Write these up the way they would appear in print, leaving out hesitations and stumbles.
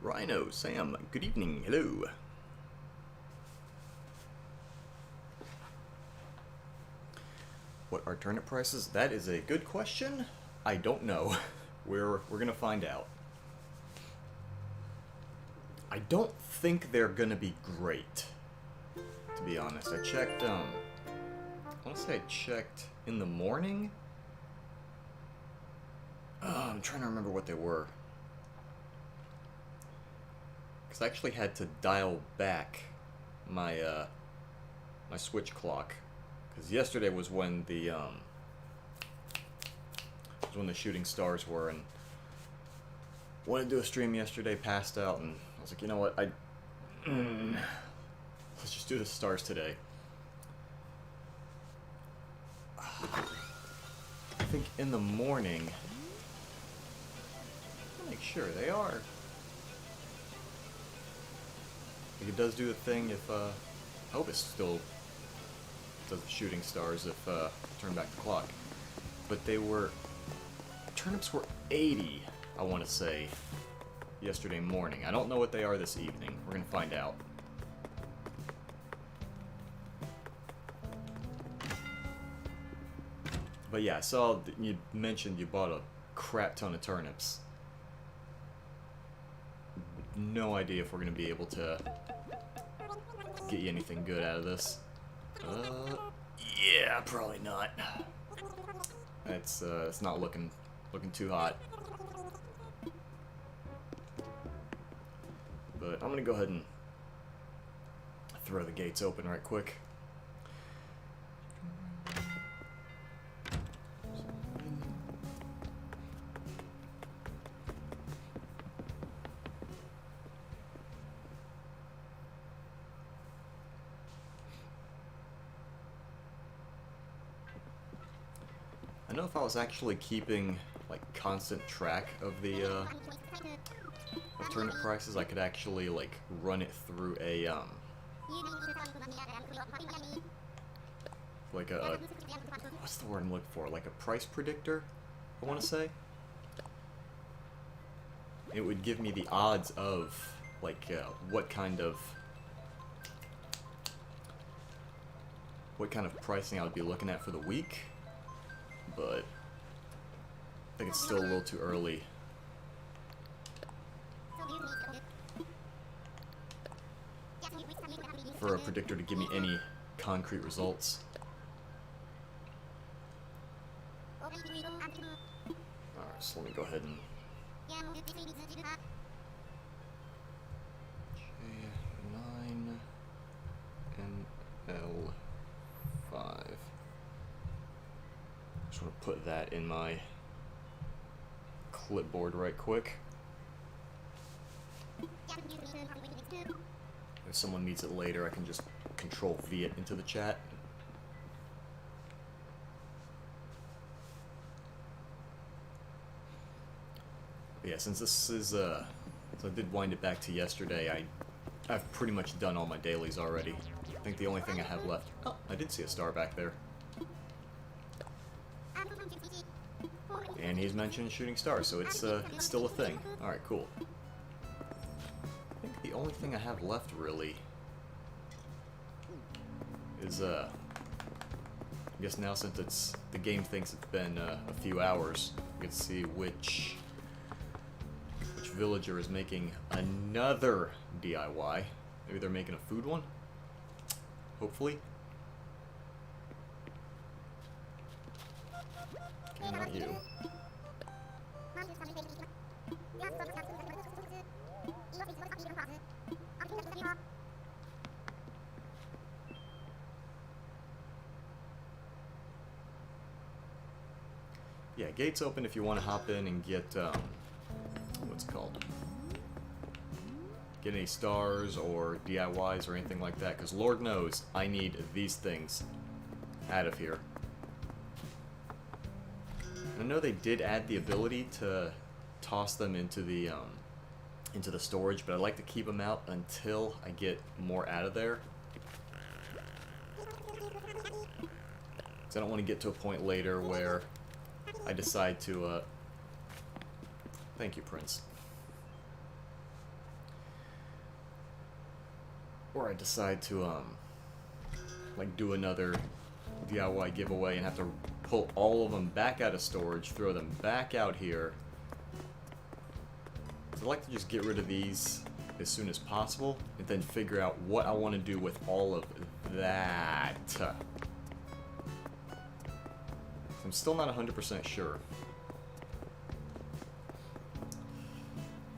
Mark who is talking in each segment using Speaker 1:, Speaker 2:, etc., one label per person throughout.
Speaker 1: Rhino, Sam, good evening, hello. What are turnip prices? That is a good question. I don't know. We're gonna find out. I don't think they're gonna be great, to be honest. I checked, I want to say I checked in the morning. I'm trying to remember what they were. Because I actually had to dial back my my switch clock. Because yesterday was when the shooting stars were, and wanted to do a stream yesterday, passed out, and I was like, you know what, let's just do the stars today. I think in the morning, I'll make sure they are. Like it does do the thing if, I hope it still does the shooting stars if, turn back the clock. But they were, turnips were 80, I want to say, yesterday morning. I don't know what they are this evening. We're going to find out. But yeah, I saw that you mentioned you bought a crap ton of turnips. No idea if we're going to be able to get you anything good out of this. Yeah, probably not. It's not looking too hot. But I'm gonna go ahead and throw the gates open right quick. I know if I was actually keeping like constant track of the of turnip prices, I could actually like run it through a like a what's the word I'm looking for? Like a price predictor, I want to say. It would give me the odds of like what kind of pricing I would be looking at for the week. But I think it's still a little too early. For a predictor to give me any concrete results. Alright, so let me go ahead and... J9NL5. Just want to put that in my clipboard right quick. If someone needs it later, I can just Control-V it into the chat. But yeah, since this is, so I did wind it back to yesterday, I've pretty much done all my dailies already. I think the only thing I have left... Oh, I did see a star back there. And he's mentioned shooting stars, so it's still a thing. Alright, cool. I think the only thing I have left, really, is, I guess now since the game thinks it's been a few hours, we can see which villager is making another DIY. Maybe they're making a food one? Hopefully. Okay, not you. Yeah, gates open if you want to hop in and get, what's it called? Get any stars or DIYs or anything like that, because Lord knows I need these things out of here. I know they did add the ability to toss them into the storage, but I like to keep them out until I get more out of there. Because I don't want to get to a point later where I decide to, thank you, Prince. or I decide to like do another DIY giveaway and have to pull all of them back out of storage, throw them back out here. So I'd like to just get rid of these as soon as possible and then figure out what I want to do with all of that. I'm still not 100% sure.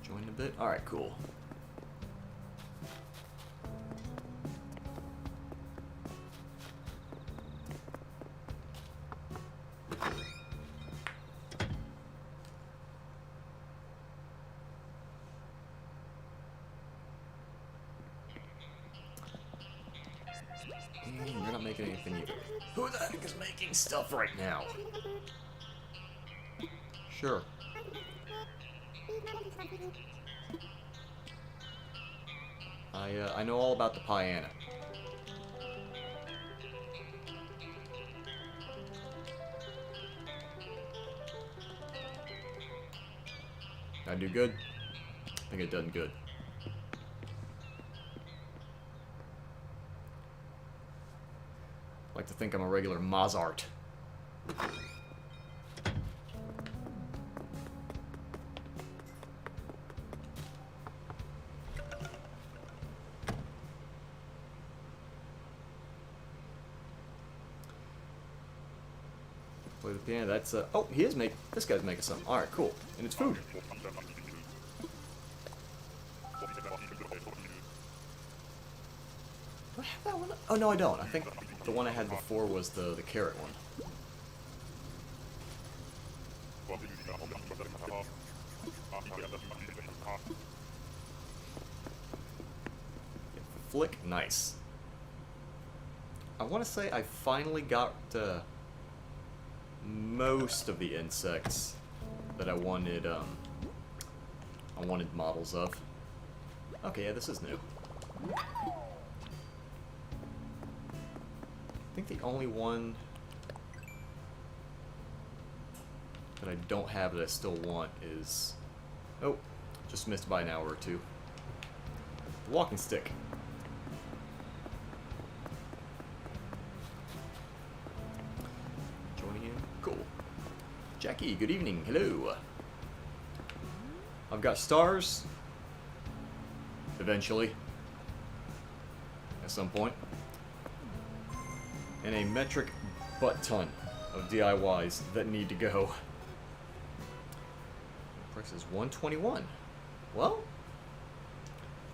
Speaker 1: Join a bit? Alright, cool. You're not making anything either. Who the heck is making stuff right now? Sure. I know all about the Piana. Did I do good? I think it done good. I like to think I'm a regular Mozart. Play the piano. That's oh, he is making. This guy's making something. All right, cool. And it's food. Do I have that one? Oh no, I don't. I think the one I had before was the carrot one. Flick, nice. I want to say I finally got most of the insects that I wanted models of. Okay, yeah, this is new. I think the only one that I don't have that I still want is... Oh, just missed by an hour or two. The walking stick. Joining in? Cool. Jackie, good evening. Hello. I've got stars. Eventually. At some point. And a metric butt ton of DIYs that need to go. The price is $121. Well,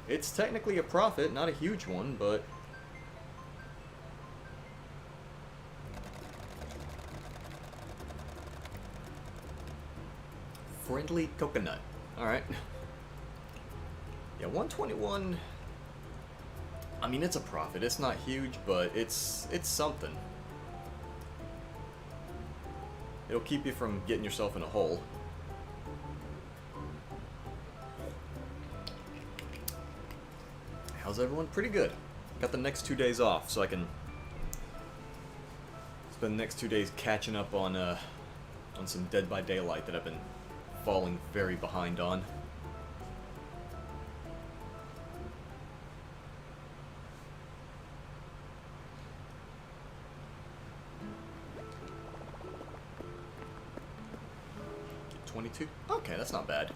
Speaker 1: it's technically a profit, not a huge one, but friendly coconut. All right. Yeah, 121. I mean, it's a profit. It's not huge, but it's something. It'll keep you from getting yourself in a hole. How's everyone? Pretty good. Got the next 2 days off, so I can spend the next 2 days catching up on some Dead by Daylight that I've been falling very behind on. Okay, that's not bad.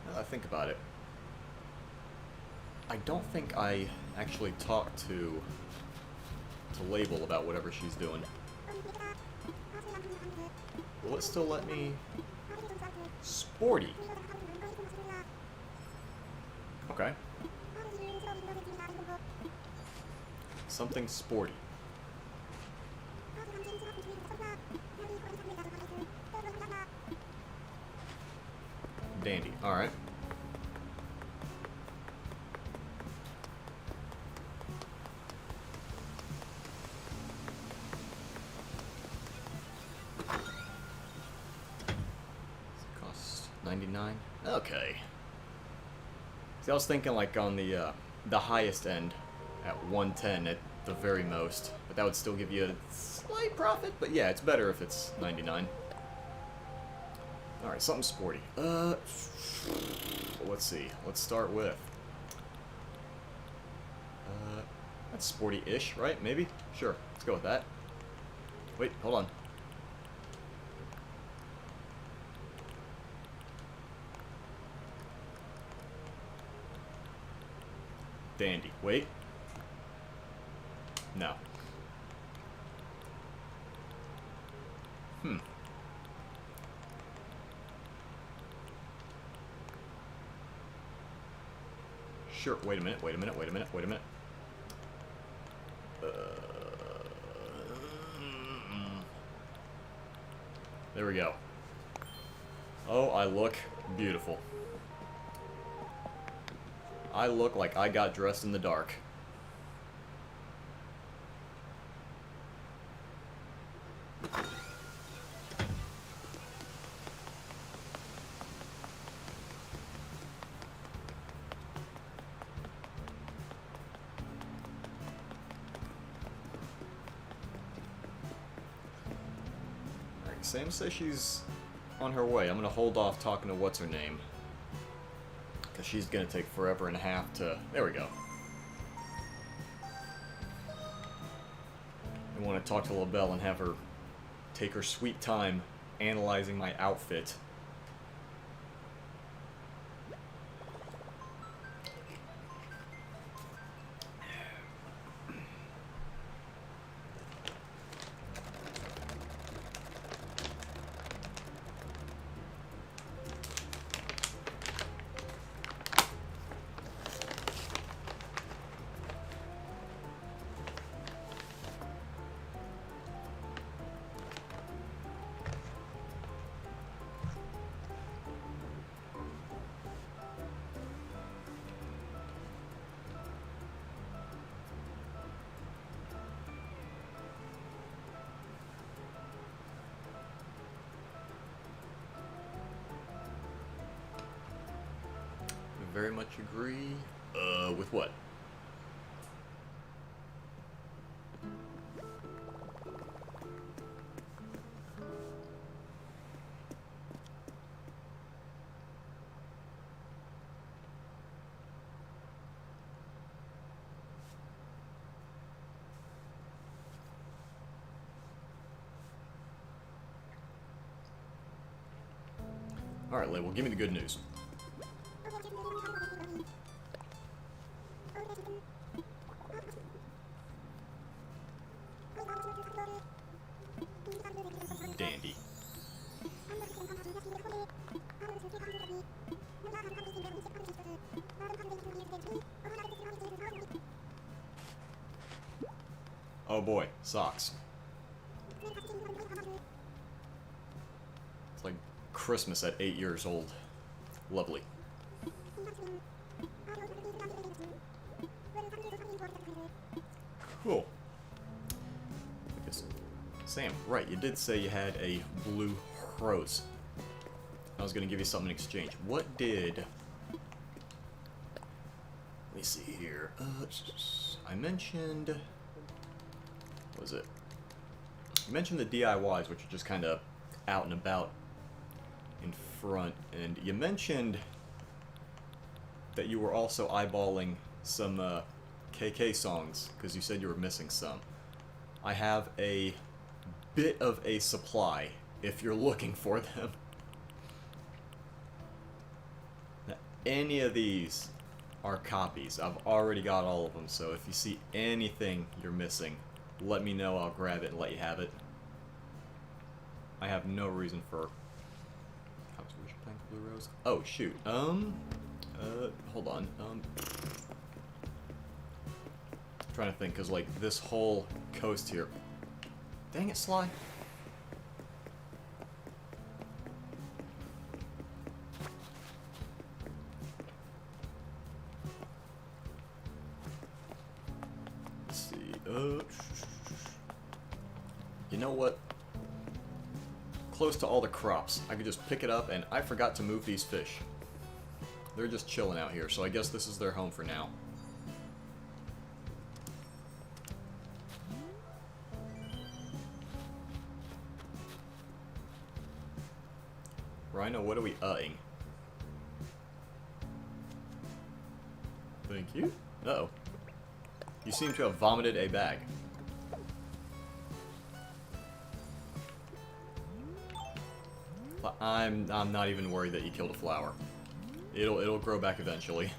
Speaker 1: Now that I think about it, I don't think I actually talked to Label about whatever she's doing. Will it still let me? Sporty. Okay. Something sporty. Dandy. Alright. Cost 99. Okay. See, I was thinking like on the highest end at 110, the very most. But that would still give you a slight profit. But yeah, it's better if it's 99. Alright, something sporty. Let's see. Let's start with... that's sporty-ish, right? Maybe? Sure. Let's go with that. Wait, hold on. Dandy. Wait. No. Sure. Wait a minute. Wait a minute. Wait a minute. Wait a minute. There we go. Oh, I look beautiful. I look like I got dressed in the dark. Sam says she's on her way. I'm gonna hold off talking to what's her name, because she's gonna take forever and a half to... There we go. I want to talk to LaBelle and have her take her sweet time analyzing my outfit. Very much agree. With what? Alright, label, give me the good news. Dandy. Oh boy, socks. It's like Christmas at 8 years old. Lovely. Cool. I guess, Sam, right, you did say you had a blue rose. I was going to give you something in exchange. What did... Let me see here. I mentioned... What was it? You mentioned the DIYs, which are just kind of out and about in front. And you mentioned that you were also eyeballing some KK songs, because you said you were missing some. I have a bit of a supply, if you're looking for them. Now, any of these are copies. I've already got all of them, so if you see anything you're missing, let me know, I'll grab it and let you have it. I have no reason for... playing Blue Rose? Oh, shoot. Hold on. Trying to think, because, like, this whole coast here... Dang it, Sly. Let's see, you know what? Close to all the crops. I could just pick it up, and I forgot to move these fish. They're just chilling out here, so I guess this is their home for now. Rhino, what are we uh-ing? Thank you. Uh-oh. You seem to have vomited a bag. I'm not even worried that you killed a flower. It'll grow back eventually.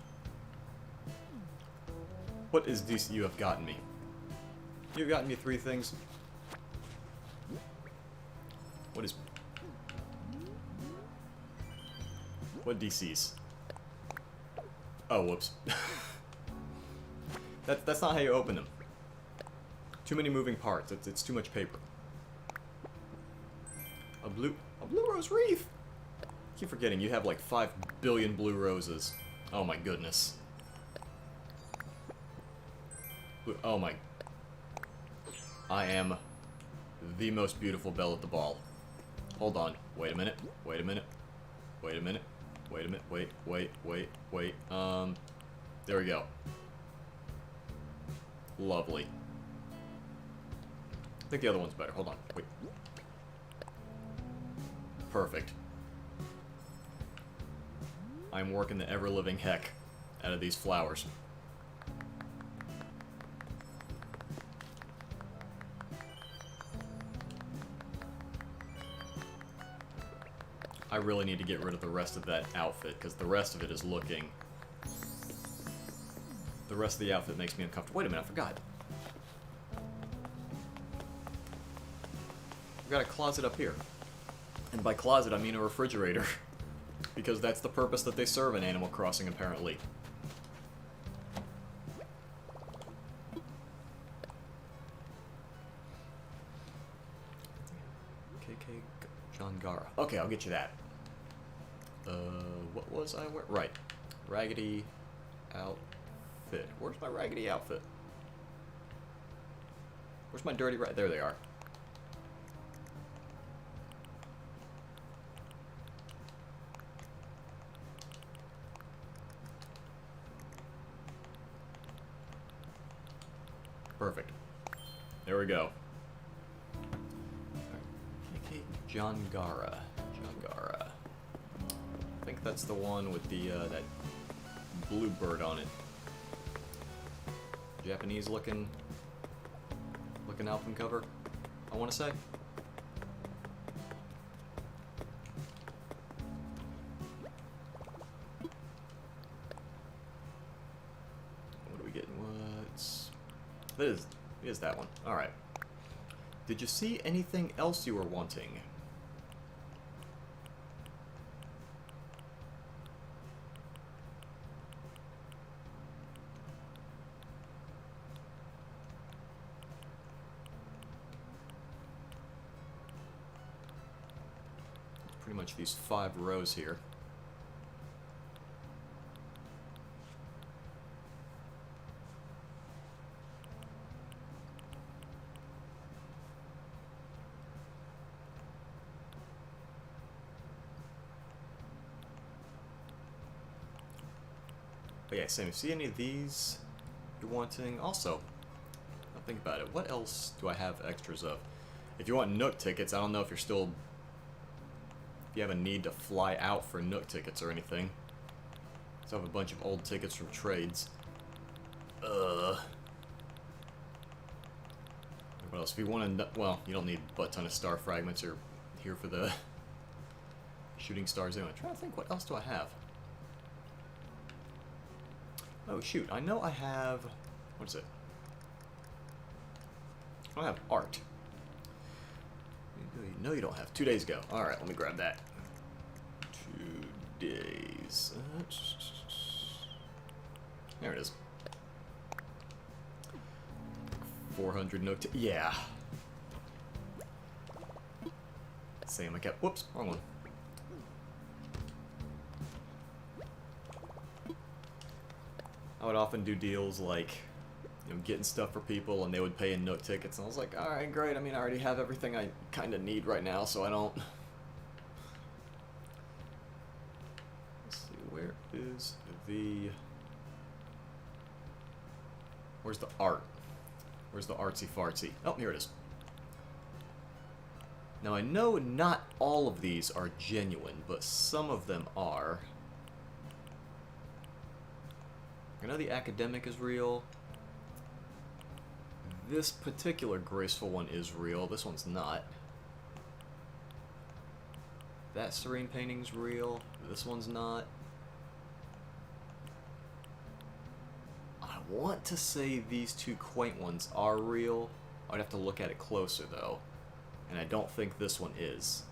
Speaker 1: What is this you have gotten me? You've gotten me 3 things. What is... What DCs? Oh, whoops. That's not how you open them. Too many moving parts. It's too much paper. A blue rose wreath! I keep forgetting, you have like 5 billion blue roses. Oh my goodness. Oh my... I am the most beautiful belle at the ball. Hold on. Wait a minute. Wait a minute. Wait a minute. Wait a minute. Wait. There we go. Lovely. I think the other one's better. Hold on. Wait. Perfect. I'm working the ever-living heck out of these flowers. I really need to get rid of the rest of that outfit, because the rest of it is looking... The rest of the outfit makes me uncomfortable. Wait a minute, I forgot. I've got a closet up here. And by closet, I mean a refrigerator. Because that's the purpose that they serve in Animal Crossing, apparently. KK John Gara. Okay, I'll get you that. What was I wearing? Right. Raggedy outfit. Where's my raggedy outfit? Where's my dirty There they are. Perfect. There we go. KK John Gara. I think that's the one with the that blue bird on it. Japanese looking album cover, I want to say. What are we getting? What's... It is that one. Alright. Did you see anything else you were wanting? Pretty much these 5 rows here. But yeah, same. See any of these you're wanting? Also, I'll think about it. What else do I have extras of? If you want Nook tickets, I don't know if you're still... If you have a need to fly out for Nook tickets or anything. So I have a bunch of old tickets from trades. What else? If you want to... Well, you don't need a butt ton of star fragments. You're here for the shooting stars anyway. I'm trying to think, what else do I have? Oh, shoot. I know I have... What is it? I have art. No, you don't have. 2 days ago. Alright, let me grab that. 2 days. There it is. 400 note. Yeah. Same. I kept. Whoops. Wrong one. I would often do deals like, you know, getting stuff for people and they would pay in Nook tickets. And I was like, alright, great. I mean, I already have everything I kind of need right now, so I don't... Let's see, where is the... Where's the art? Where's the artsy-fartsy? Oh, here it is. Now I know not all of these are genuine, but some of them are. I know the academic is real. This particular graceful one is real. This one's not. That serene painting's real. This one's not. I want to say these two quaint ones are real. I'd have to look at it closer though. And I don't think this one is.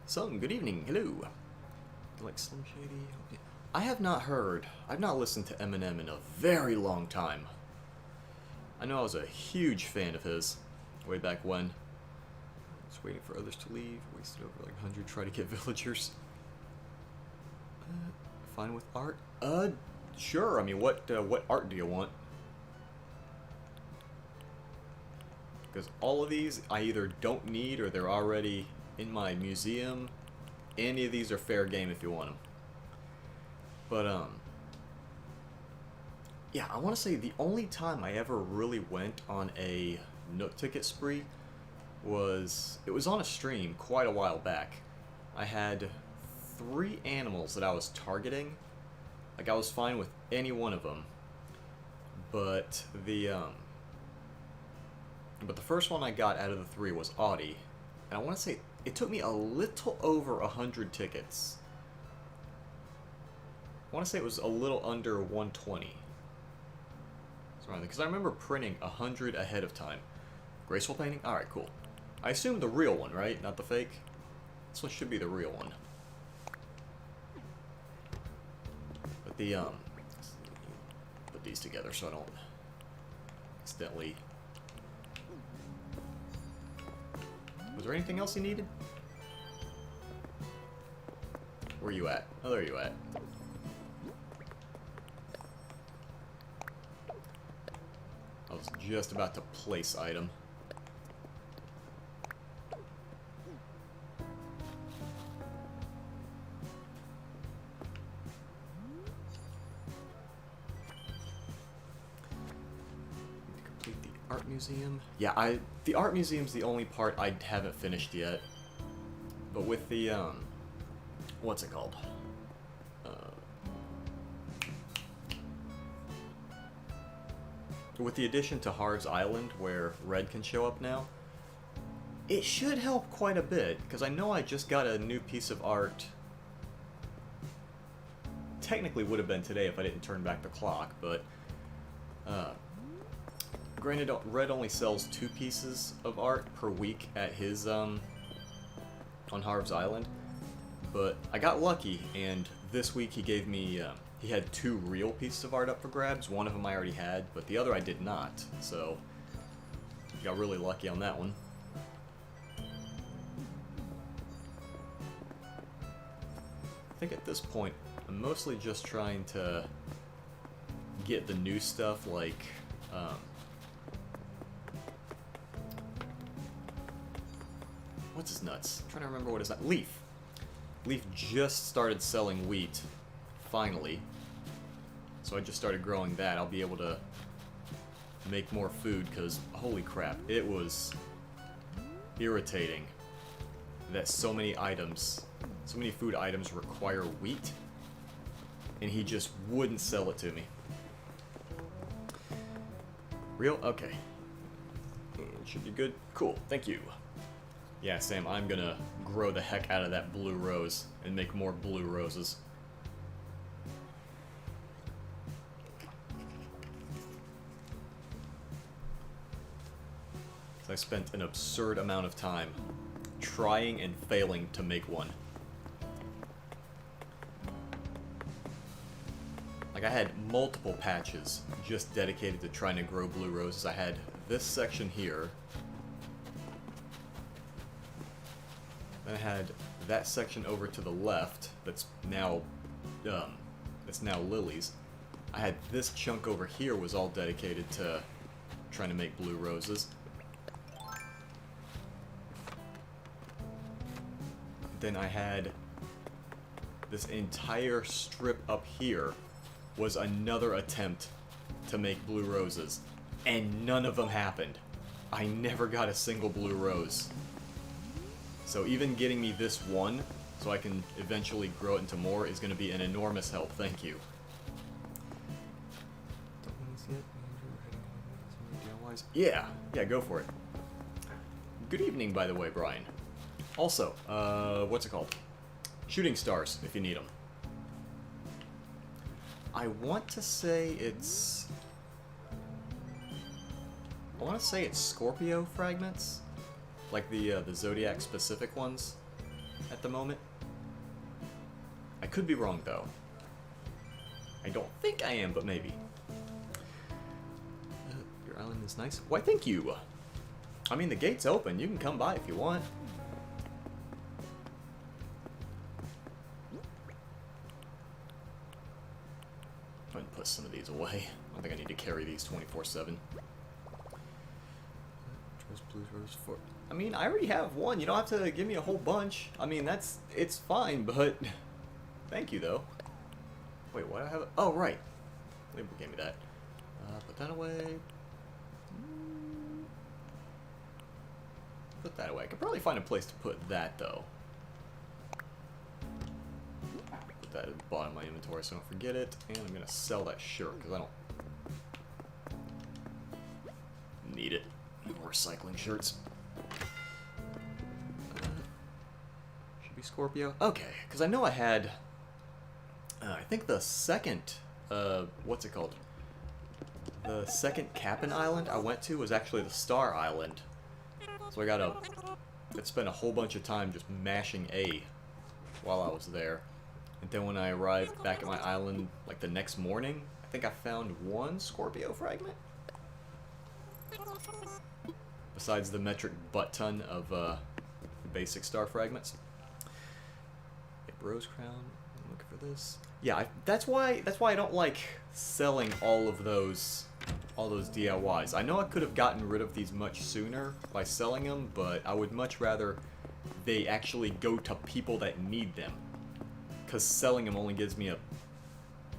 Speaker 1: Some, good evening, hello. Like Slim Shady? I have not heard, I've not listened to Eminem in a very long time. I know I was a huge fan of his way back when. Just waiting for others to leave, wasted over like 100, try to get villagers. Fine with art? Sure, I mean, what art do you want? Because all of these I either don't need or they're already in my museum. Any of these are fair game if you want them. But, yeah, I want to say the only time I ever really went on a Nook ticket spree was, it was on a stream quite a while back. I had 3 animals that I was targeting. Like, I was fine with any one of them. But the first one I got out of the 3 was Audie. And I want to say it took me a little over 100 tickets. I want to say it was a little under 120. Because I remember printing 100 ahead of time. Graceful painting? Alright, cool. I assume the real one, right? Not the fake? This one should be the real one. But the, put these together so I don't accidentally... Was there anything else you needed? Where you at? Oh, there you at. I was just about to place item. Complete the art museum. Yeah, the art museum's the only part I haven't finished yet. But with the what's it called? With the addition to Harv's Island, where Red can show up now, it should help quite a bit, because I know I just got a new piece of art. Technically would have been today if I didn't turn back the clock, but granted, Red only sells 2 pieces of art per week at his, on Harv's Island, but I got lucky, and this week he gave me, he had 2 real pieces of art up for grabs. One of them I already had, but the other I did not. So, got really lucky on that one. I think at this point, I'm mostly just trying to get the new stuff, like, what's his nuts? I'm trying to remember what his nuts. Leaf. Leaf just started selling wheat. Finally. So I just started growing that. I'll be able to make more food, because holy crap, it was irritating that so many food items require wheat, and he just wouldn't sell it to me. Real? Okay. It should be good. Cool, thank you. Yeah, Sam, I'm gonna grow the heck out of that blue rose and make more blue roses. I spent an absurd amount of time trying and failing to make one. Like, I had multiple patches just dedicated to trying to grow blue roses. I had this section here. Then I had that section over to the left that's now lilies. I had this chunk over here was all dedicated to trying to make blue roses. Then I had this entire strip up here was another attempt to make blue roses, and none of them happened. I never got a single blue rose. So even getting me this one, so I can eventually grow it into more, is going to be an enormous help. Thank you. Yeah, go for it. Good evening, by the way, Brian. Also, what's it called? Shooting stars, if you need them. I want to say it's Scorpio fragments, like the Zodiac specific ones at the moment. I could be wrong though. I don't think I am, but maybe. Your island is nice. Why, thank you. I mean, the gate's open. You can come by if you want. I'm gonna put some of these away. I don't think I need to carry these 24/7. I mean, I already have one. You don't have to give me a whole bunch. I mean, it's fine, but thank you though. Wait, what do I have? Oh, right. Label gave me that. Put that away. Put that away. I could probably find a place to put that though. Put that at the bottom of my inventory so I don't forget it. And I'm gonna sell that shirt because I don't need it. More recycling shirts. Should be Scorpio. Okay, because I know I had. I think the second. What's it called? The second Cap'n Island I went to was actually the Star Island. So I spent a whole bunch of time just mashing A while I was there. And then when I arrived back at my island, like the next morning, I think I found one Scorpio fragment. Besides the metric butt ton of basic star fragments. A Rose Crown. I'm looking for this. Yeah, that's why I don't like selling all those DIYs. I know I could have gotten rid of these much sooner by selling them, but I would much rather they actually go to people that need them. Because selling them only gives me a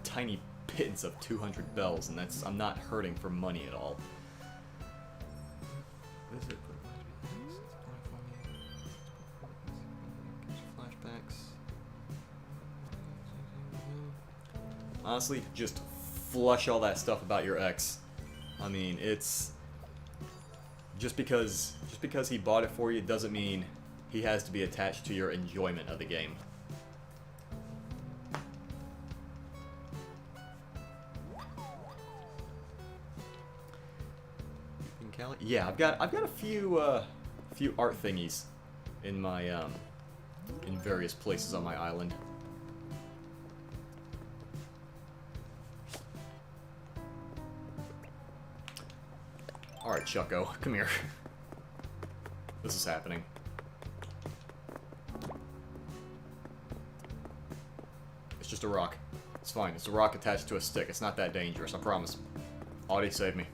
Speaker 1: tiny pittance of 200 bells, and I'm not hurting for money at all. Flashbacks. Honestly, just flush all that stuff about your ex. I mean, it's just because he bought it for you doesn't mean he has to be attached to your enjoyment of the game. Yeah, I've got a few art thingies in my in various places on my island. All right, Chucko, come here. This is happening. It's just a rock. It's fine. It's a rock attached to a stick. It's not that dangerous, I promise. Audie saved me.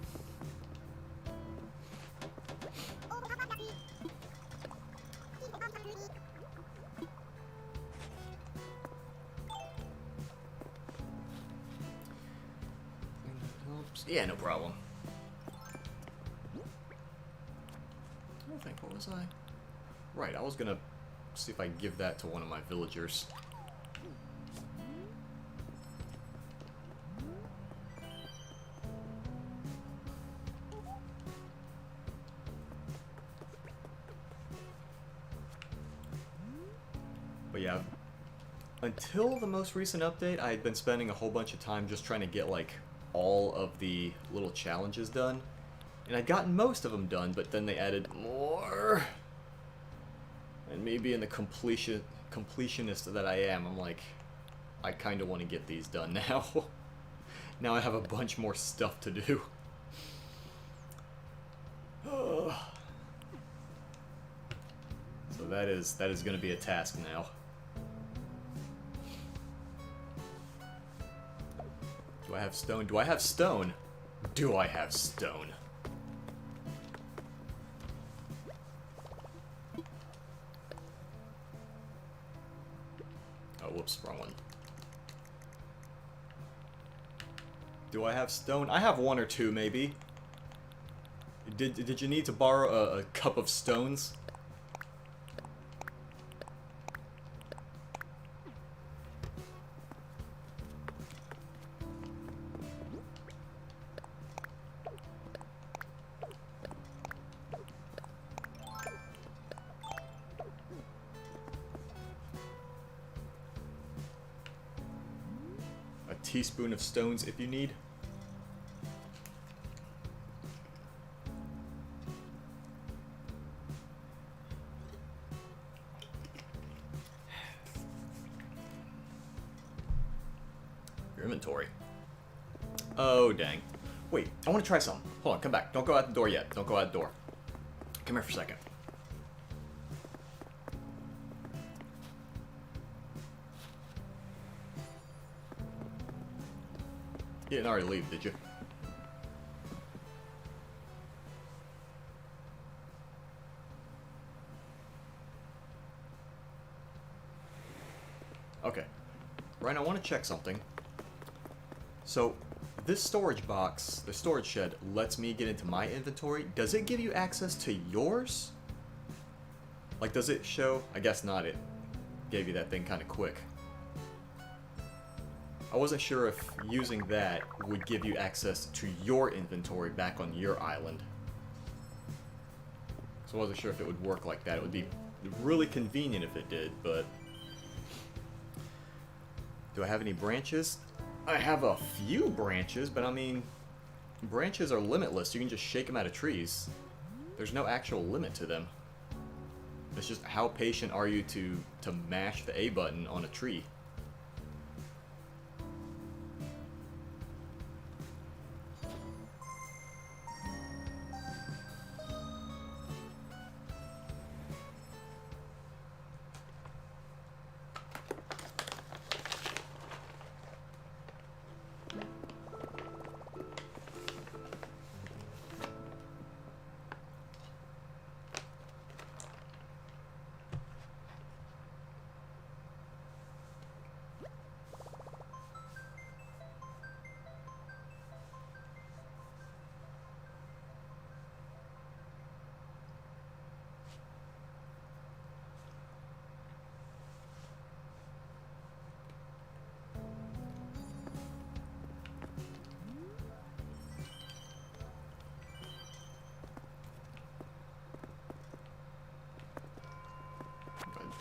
Speaker 1: Yeah, no problem. I think, what was I? Right, I was gonna see if I can give that to one of my villagers. But yeah, until the most recent update, I had been spending a whole bunch of time just trying to get, like, all of the little challenges done. And I'd gotten most of them done, but then they added more. And me being the completionist that I am, I'm like, I kind of want to get these done now. Now I have a bunch more stuff to do. So that is going to be a task now. Do I have stone? Do I have stone? Do I have stone? Oh, Whoops, wrong one. Do I have stone? I have one or two, maybe. Did you need to borrow a cup of stones? A teaspoon of stones if you need. Your inventory. Oh, dang. Wait, I want to try something. Hold on, come back. Don't go out the door yet. Don't go out the door. Come here for a second. You didn't already leave, did you? Okay. Ryan, I want to check something. So, this storage box, the storage shed, lets me get into my inventory. Does it give you access to yours? Like, does it show? I guess not. It gave you that thing kind of quick. I wasn't sure if using that would give you access to your inventory back on your island. So I wasn't sure if it would work like that. It would be really convenient if it did, but... Do I have any branches? I have a few branches, but I mean, branches are limitless. You can just shake them out of trees. There's no actual limit to them. It's just how patient are you to mash the A button on a tree.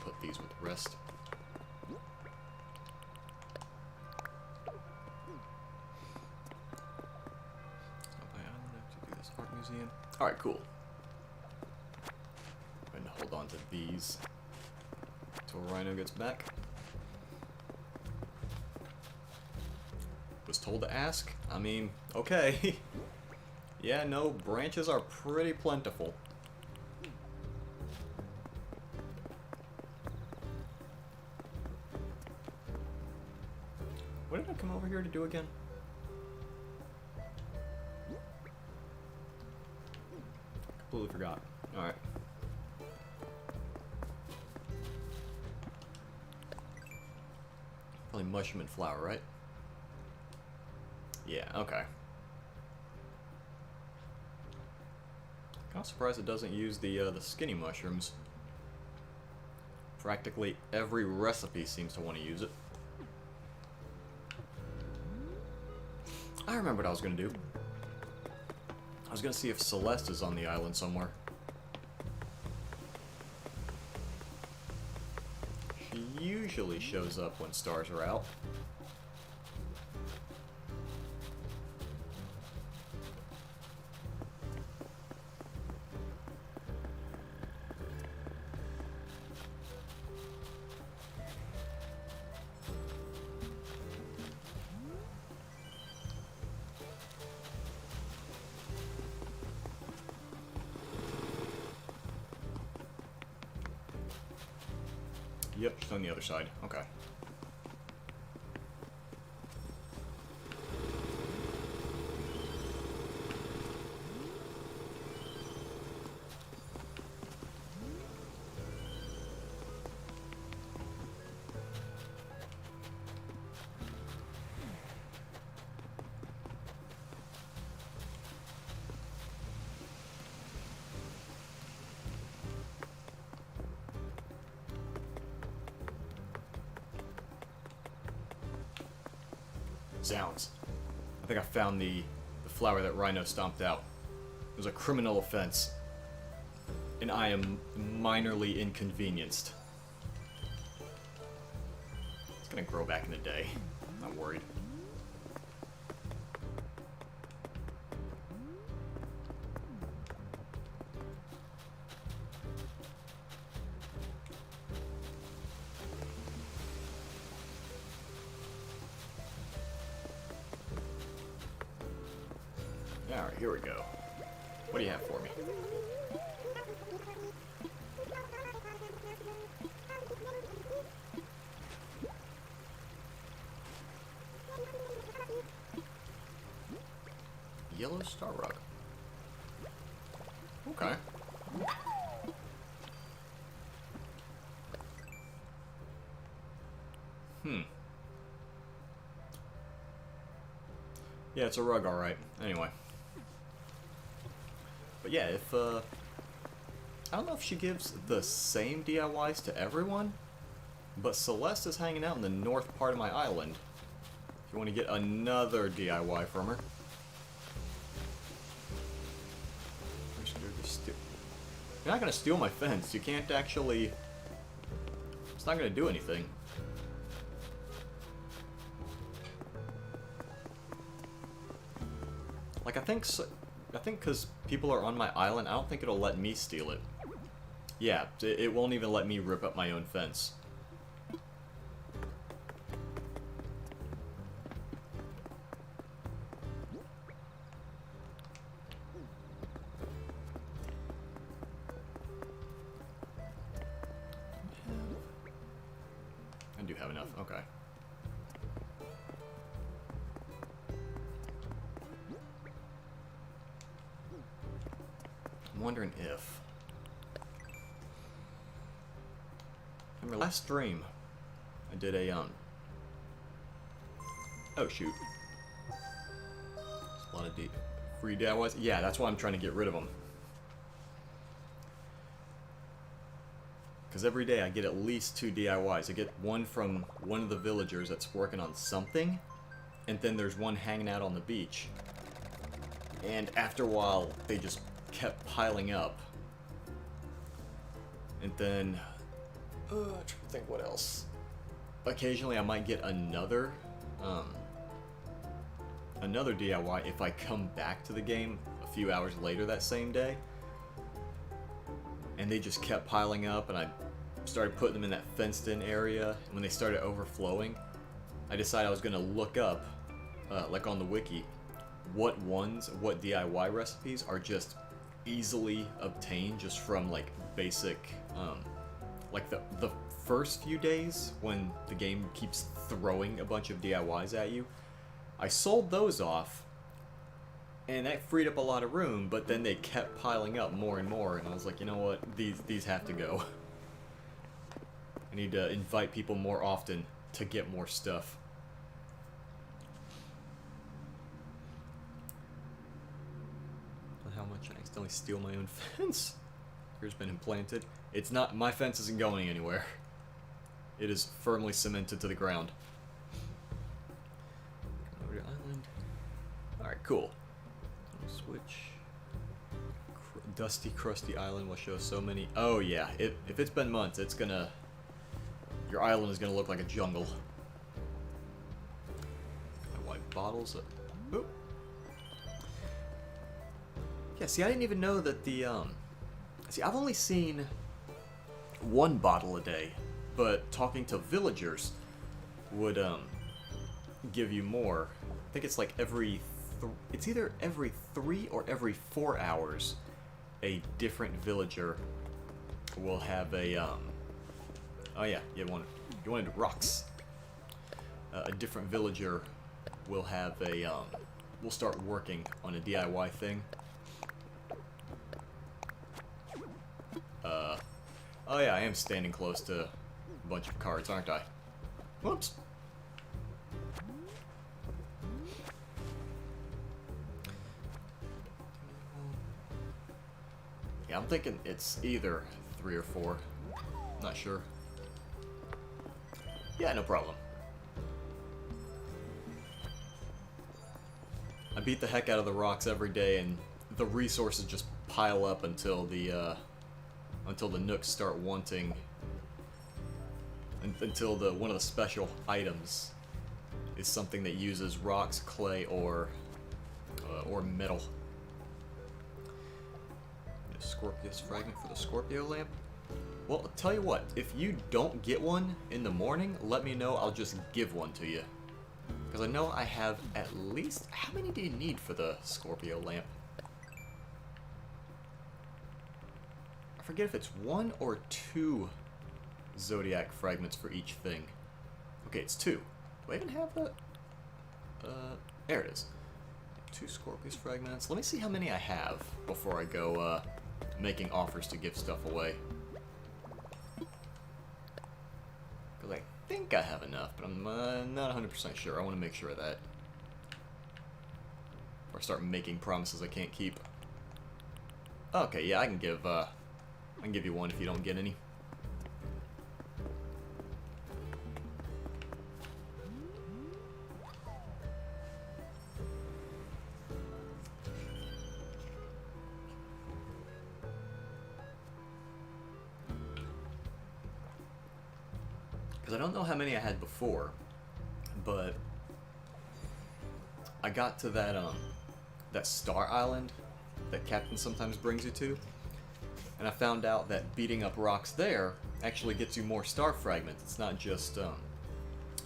Speaker 1: Put these with the rest. Art museum. Alright, cool. I'm going to hold on to these until Rhino gets back. Was told to ask? I mean, okay. Yeah, no, branches are pretty plentiful. What did I come over here to do again? Completely forgot. Alright. Probably mushroom and flour, right? Yeah, okay. Kind of surprised it doesn't use the skinny mushrooms. Practically every recipe seems to want to use it. I remember what I was going to do. I was going to see if Celeste is on the island somewhere. She usually shows up when stars are out. Yep, she's on the other side. Okay. Zounds. I think I found the flower that Rhino stomped out. It was a criminal offense. And I am minorly inconvenienced. It's gonna grow back in a day. I'm not worried. Alright, here we go. What do you have for me? Yellow star rug. Okay. Yeah, it's a rug, alright. Anyway. But yeah, if, I don't know if she gives the same DIYs to everyone, but Celeste is hanging out in the north part of my island. If you want to get another DIY from her. You're not going to steal my fence. You can't actually... It's not going to do anything. Like, I think because people are on my island, I don't think it'll let me steal it. Yeah, it won't even let me rip up my own fence. I do have enough, okay. I'm wondering if... In my last stream, I did a, oh, shoot. There's a lot of free DIYs. Yeah, that's why I'm trying to get rid of them. Because every day I get at least 2 DIYs. I get one from one of the villagers that's working on something, and then there's one hanging out on the beach. And after a while, they just kept piling up. And then, I'm trying to think what else. Occasionally I might get another DIY if I come back to the game a few hours later that same day. And they just kept piling up, and I started putting them in that fenced-in area. And when they started overflowing, I decided I was going to look up, like on the wiki, what DIY recipes are just easily obtained just from, like, basic, like the first few days when the game keeps throwing a bunch of DIYs at you. I sold those off, and that freed up a lot of room, but then they kept piling up more and more, and I was like, you know what, these have to go. I need to invite people more often to get more stuff. How much I accidentally steal my own fence? Here's been implanted. It's not, my fence isn't going anywhere. It is firmly cemented to the ground. Come over to island. Alright, cool. Switch. Dusty, crusty island will show so many. Oh yeah, if it's been months, it's gonna... Your island is gonna look like a jungle. My white bottles. Oop. Yeah, see, I didn't even know that the See, I've only seen 1 bottle a day, but talking to villagers would give you more. I think it's like it's either every 3 or every 4 hours a different villager will have a oh yeah, you wanted rocks. A different villager will have a will start working on a DIY thing. Oh yeah, I am standing close to a bunch of cards, aren't I? Whoops. Yeah, I'm thinking it's either 3 or 4. Not sure. Yeah, no problem. I beat the heck out of the rocks every day, and the resources just pile up until the Nooks start wanting, until one of the special items is something that uses rocks, clay, or metal. A Scorpius fragment for the Scorpio lamp. Well, I'll tell you what, if you don't get one in the morning, let me know, I'll just give one to you. Because I know I have at least... How many do you need for the Scorpio lamp? I forget if it's 1 or 2 Zodiac fragments for each thing. Okay, it's 2. Do I even have the... there it is. 2 Scorpius fragments. Let me see how many I have before I go making offers to give stuff away. Because I think I have enough, but I'm not 100% sure. I want to make sure of that. Or start making promises I can't keep. Okay, yeah, I can give you one if you don't get any. Because I don't know how many I had before, but I got to that Star Island that Captain sometimes brings you to, and I found out that beating up rocks there actually gets you more star fragments. It's not just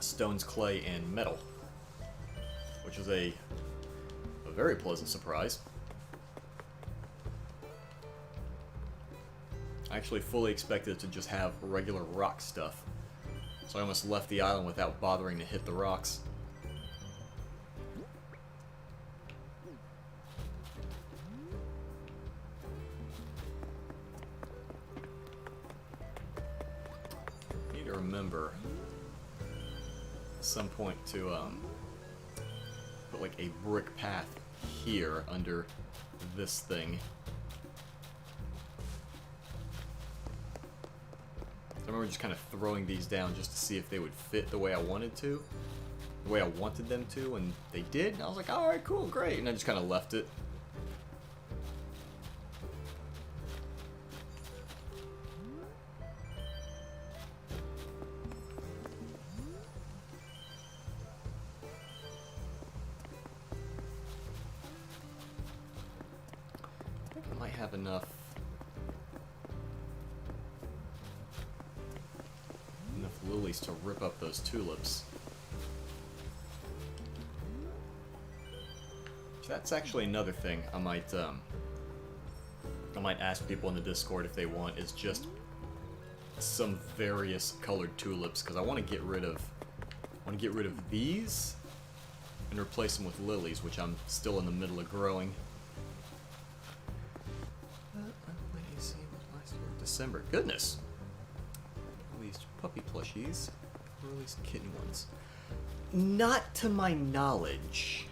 Speaker 1: stones, clay, and metal, which is a very pleasant surprise. I actually fully expected it to just have regular rock stuff, so I almost left the island without bothering to hit the rocks. Need to remember at some point to put like a brick path here under this thing. I remember just kind of throwing these down just to see if they would fit the way I wanted to. The way I wanted them to, and they did, and I was like, alright, cool, great, and I just kind of left it. I think I might have enough lilies to rip up those tulips. That's actually another thing I might ask people in the Discord if they want, is just some various colored tulips, because I want to get rid of these and replace them with lilies, which I'm still in the middle of growing. December. Goodness. Puppy plushies, or at least kitten ones. Not to my knowledge.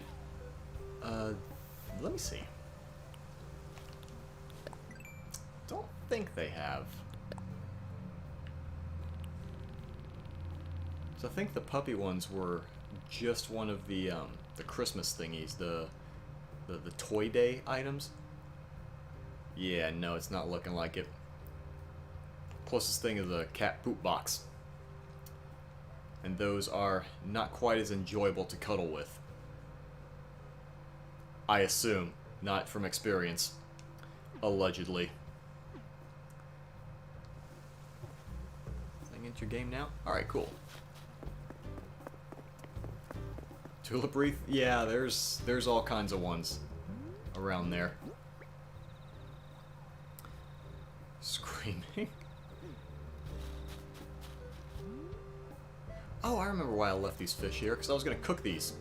Speaker 1: Let me see. Don't think they have. So I think the puppy ones were just one of the Christmas thingies, the Toy Day items. Yeah, no, it's not looking like it. Closest thing is a cat poop box. And those are not quite as enjoyable to cuddle with. I assume, not from experience. Allegedly. Thing into your game now? Alright, cool. Tulip wreath? Yeah, there's all kinds of ones around there. Screaming. Oh, I remember why I left these fish here, because I was going to cook these.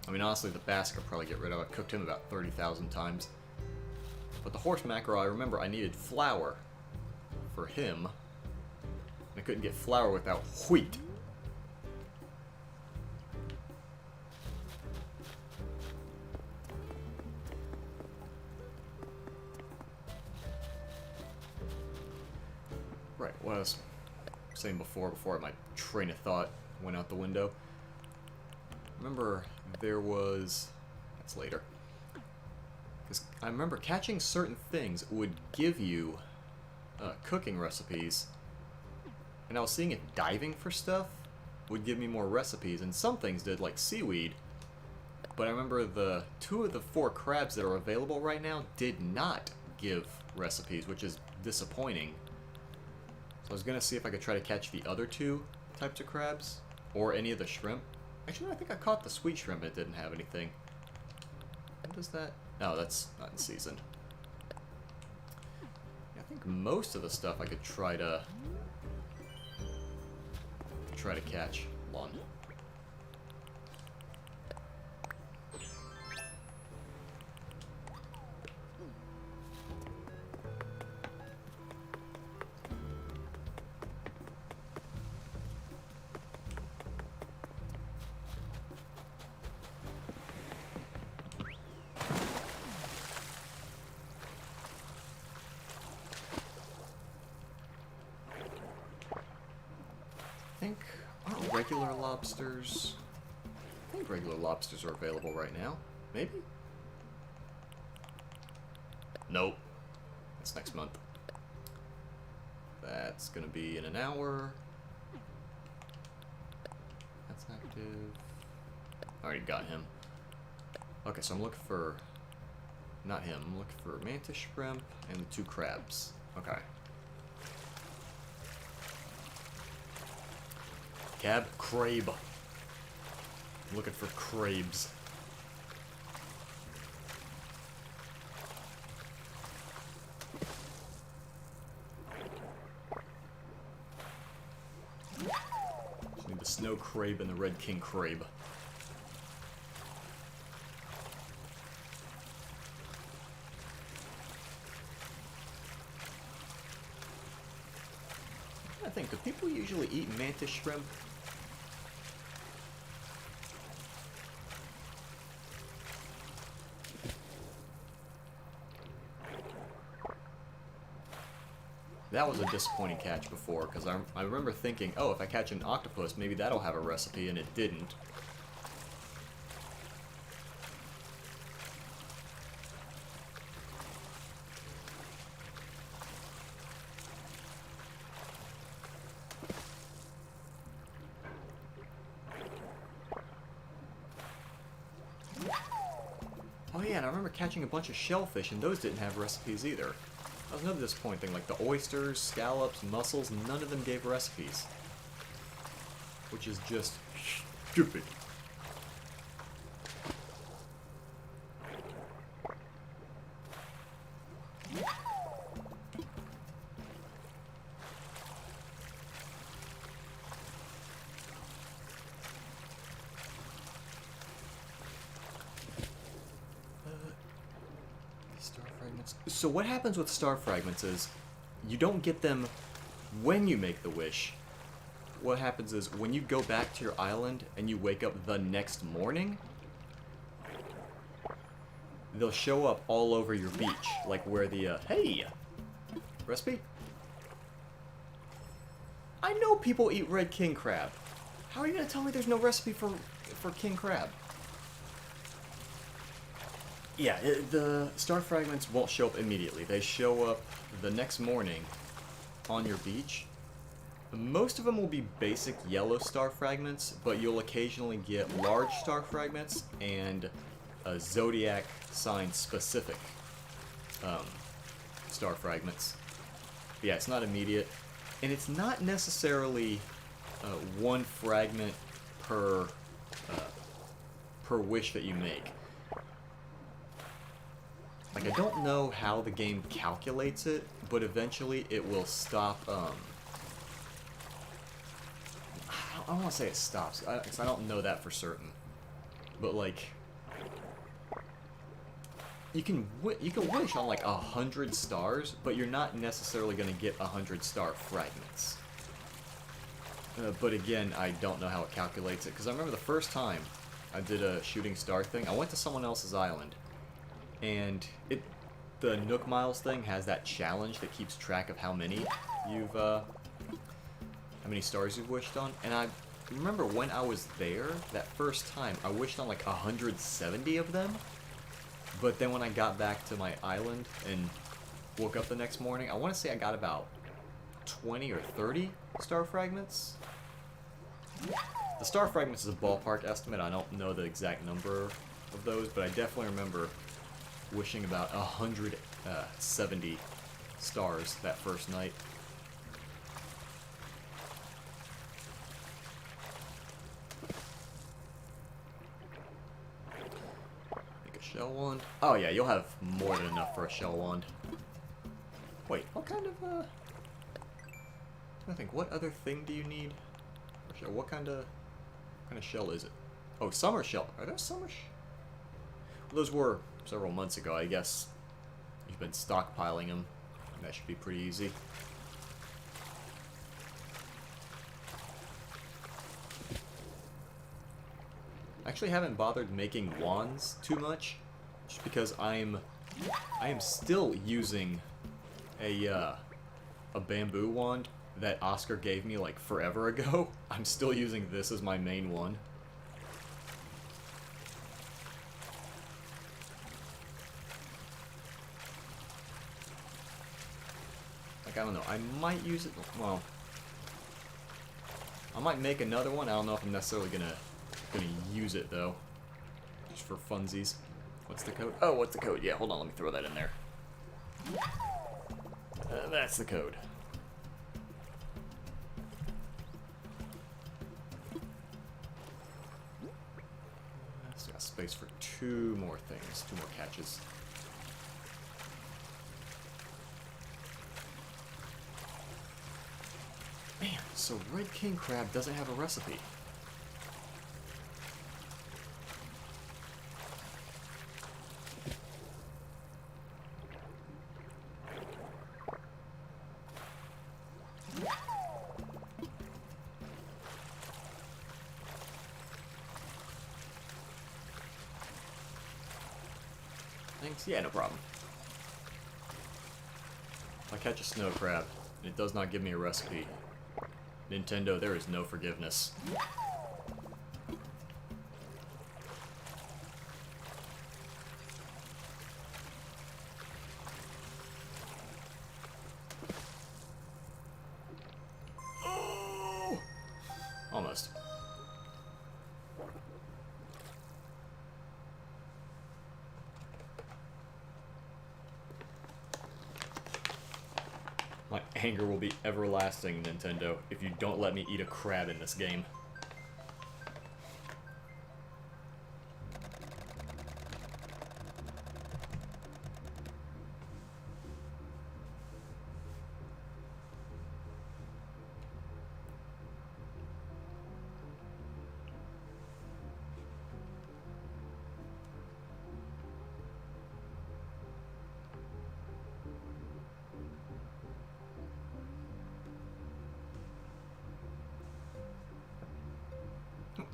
Speaker 1: I mean, honestly, the bass I could probably get rid of. I cooked him about 30,000 times. But the horse mackerel, I remember I needed flour for him. And I couldn't get flour without wheat. Right, what I was saying before my train of thought went out the window. Remember, there was That's later. Because I remember catching certain things would give you cooking recipes, and I was seeing if diving for stuff would give me more recipes, and some things did, like seaweed. But I remember the 2 of the 4 crabs that are available right now did not give recipes, which is disappointing. So I was going to see if I could try to catch the other 2 types of crabs, or any of the shrimp. Actually, I think I caught the sweet shrimp, it didn't have anything. What does that... Oh, that's not in season. I think most of the stuff I could try to catch. Hold on. Regular lobsters... I think regular lobsters are available right now. Maybe? Nope. That's next month. That's gonna be in an hour. That's active. I already got him. Okay, so I'm looking for... Not him. I'm looking for mantis shrimp and the 2 crabs. Okay. Crabe. I'm looking for crabes. Just need the snow crabe and the red king crabe. I think, do people usually eat mantis shrimp? That was a disappointing catch before, because I remember thinking, oh, if I catch an octopus, maybe that'll have a recipe, and it didn't. Oh yeah, and I remember catching a bunch of shellfish, and those didn't have recipes either. That was another disappointing thing, like the oysters, scallops, mussels, none of them gave recipes. Which is just stupid. So what happens with star fragments is, you don't get them when you make the wish. What happens is, when you go back to your island and you wake up the next morning, they'll show up all over your beach. Like where the, hey! Recipe? I know people eat red king crab. How are you gonna tell me there's no recipe for king crab? Yeah, the star fragments won't show up immediately. They show up the next morning on your beach. Most of them will be basic yellow star fragments, but you'll occasionally get large star fragments and zodiac sign specific star fragments. But yeah, it's not immediate, and it's not necessarily 1 fragment per wish that you make. Like, I don't know how the game calculates it, but eventually it will stop, I don't want to say it stops, because I don't know that for certain. But, like, you can wish on, like, 100 stars, but you're not necessarily going to get 100 star fragments. But again, I don't know how it calculates it, because I remember the first time I did a shooting star thing, I went to someone else's island. And the Nook Miles thing has that challenge that keeps track of how many stars you've wished on. And remember when I was there that first time, I wished on like 170 of them. But then when I got back to my island and woke up the next morning, I want to say I got about 20 or 30 star fragments. The star fragments is a ballpark estimate. I don't know the exact number of those, but I definitely remember wishing about 170 stars that first night. Make a shell wand. Oh yeah, you'll have more than enough for a shell wand. Wait, what kind of I think, what other thing do you need? What kind of shell is it? Oh, summer shell. Are those summer well, those were several months ago, I guess. You've been stockpiling them. That should be pretty easy. I actually haven't bothered making wands too much, just because I am still using a bamboo wand that Oscar gave me like forever ago. I'm still using this as my main one. Like, I don't know, I might use it, well, I might make another one. I don't know if I'm necessarily gonna use it though, just for funsies. What's the code? Oh, what's the code? Yeah, hold on, let me throw that in there. That's the code. So got space for two more things, two more catches. Man, so Red King Crab doesn't have a recipe. Thanks? Yeah, no problem. If I catch a snow crab and it does not give me a recipe, Nintendo, there is no forgiveness. Oh! Almost. My anger will be everlasting, Nintendo, if you don't let me eat a crab in this game.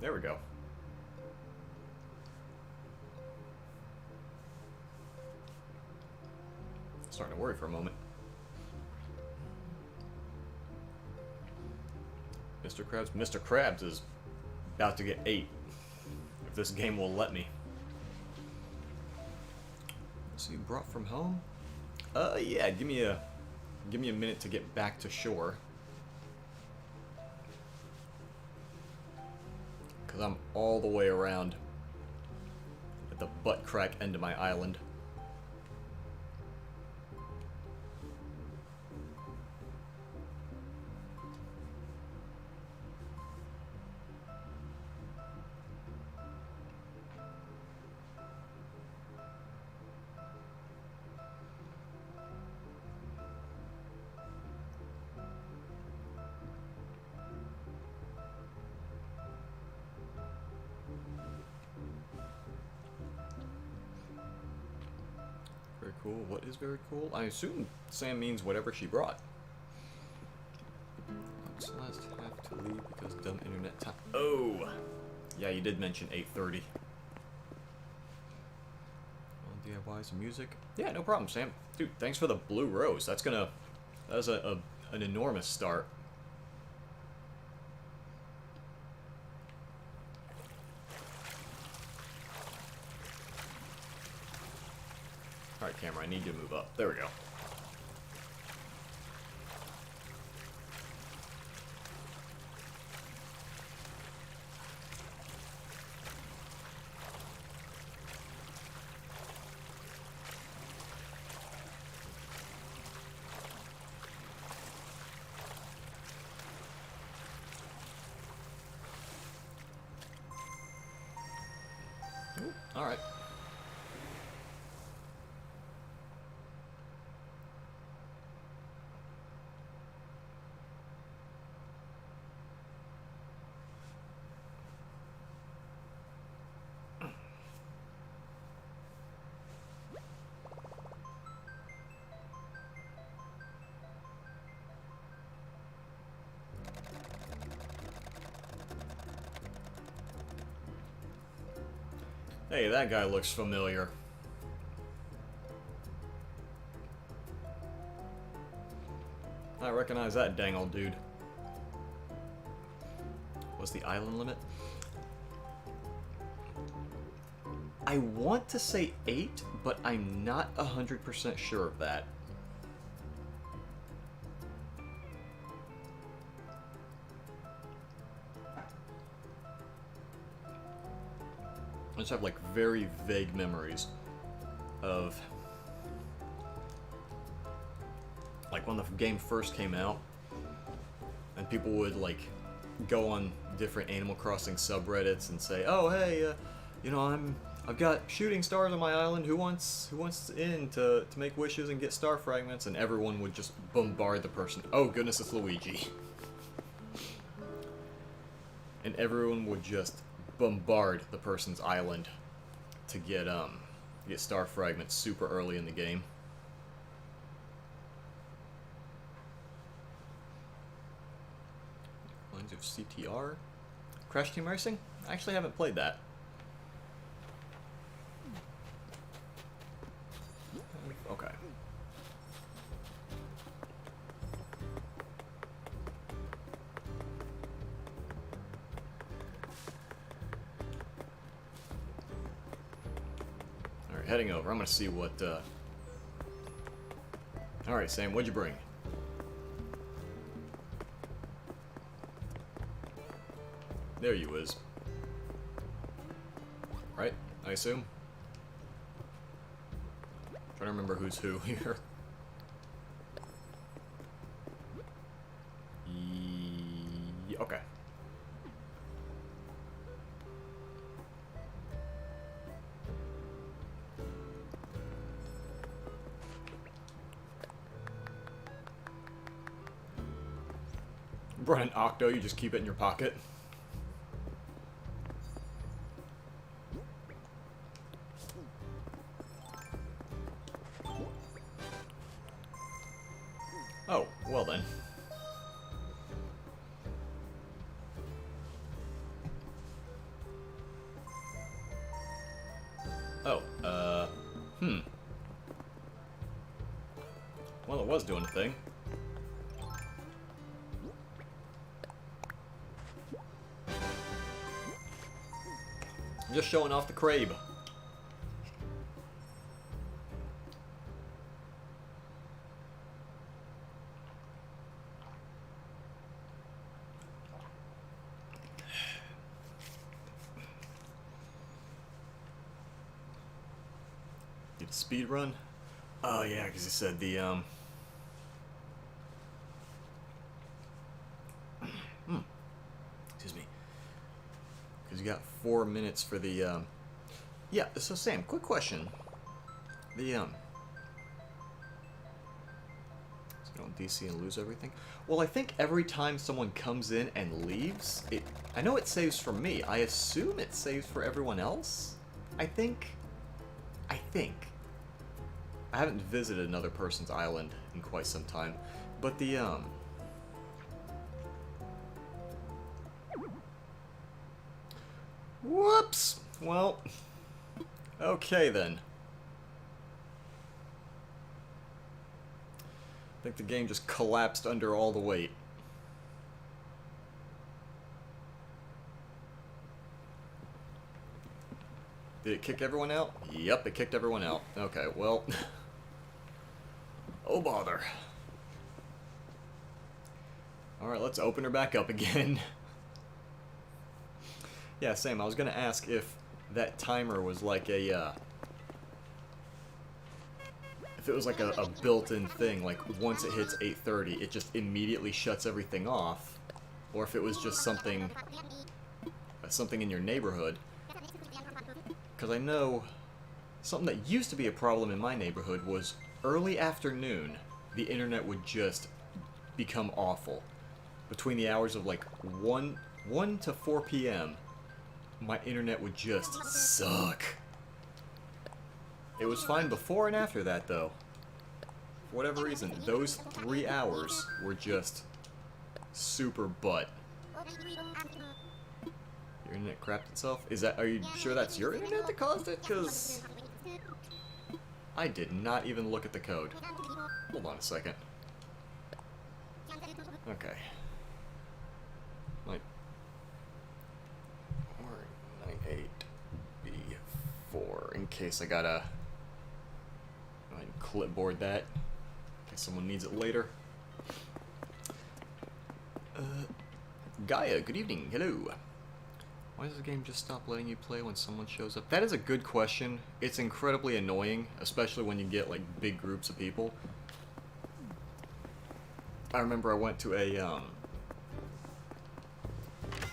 Speaker 1: There we go. Starting to worry for a moment. Mr. Krabs? Mr. Krabs is about to get 8. If this game will let me. So you brought from home? Yeah, give me a minute to get back to shore. Because I'm all the way around at the butt crack end of my island. Very cool. What is very cool? I assume Sam means whatever she brought. Celeste have to leave because dumb internet time. Oh! Yeah, you did mention 8:30. DIYs and music. Yeah, no problem, Sam. Dude, thanks for the blue rose. That's an enormous start. Alright, camera, I need you to move up. There we go. Alright. Hey, that guy looks familiar. I recognize that dang old dude. What's the island limit? I want to say 8, but I'm not 100% sure of that. I just have like very vague memories of like when the game first came out and people would like go on different Animal Crossing subreddits and say, oh hey, you know, I've got shooting stars on my island, who wants in to make wishes and get star fragments, and everyone would just bombard the person. Oh goodness, it's Luigi. And everyone would just bombard the person's island to get star fragments super early in the game. Lines of CTR? Crash Team Racing? I actually haven't played that. Okay. Alright, heading over. I'm gonna see what, Alright, Sam, what'd you bring? There you is. Right? I assume? Trying to remember who's who here. Okay. Brought an Octo, you just keep it in your pocket. Oh, well then. Oh, well, it was doing a thing. I'm just showing off the Crabe. Did a speed run? Oh yeah, because he said the excuse me. Because you got 4 minutes for the yeah. So Sam, quick question. The so go on DC and lose everything. Well, I think every time someone comes in and leaves, I know it saves for me. I assume it saves for everyone else. I think. I haven't visited another person's island in quite some time, but the whoops. Well, okay then. I think the game just collapsed under all the weight. Did it kick everyone out? Yep, it kicked everyone out. Okay, well. Oh, bother. Alright, let's open her back up again. Yeah, same. I was gonna ask if that timer was like a, if it was like a built-in thing, like once it hits 8:30, it just immediately shuts everything off, or if it was just something in your neighborhood. Because I know something that used to be a problem in my neighborhood was early afternoon, the internet would just become awful. Between the hours of like 1 to 4 p.m., my internet would just suck. It was fine before and after that, though. For whatever reason, those 3 hours were just super butt. Your internet crapped itself? Are you sure that's your internet that caused it? Because I did not even look at the code. Hold on a second. Okay. Like 98B4, in case I gotta go ahead and clipboard that, in case someone needs it later. Gaia, good evening, hello. Why does the game just stop letting you play when someone shows up? That is a good question. It's incredibly annoying, especially when you get like big groups of people. I remember I went to a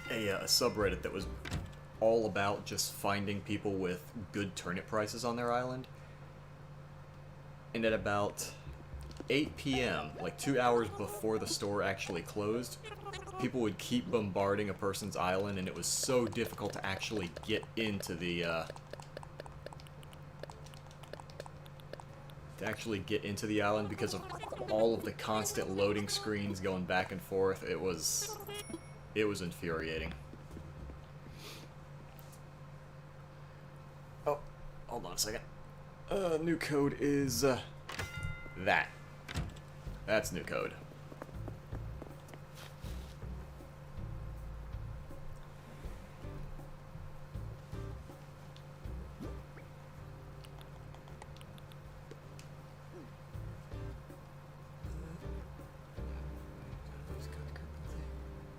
Speaker 1: subreddit that was all about just finding people with good turnip prices on their island. And at about 8 p.m., like 2 hours before the store actually closed, people would keep bombarding a person's island, and it was so difficult to actually get into the island because of all of the constant loading screens going back and forth. It was infuriating. Oh, hold on a second. New code is that. That's new code.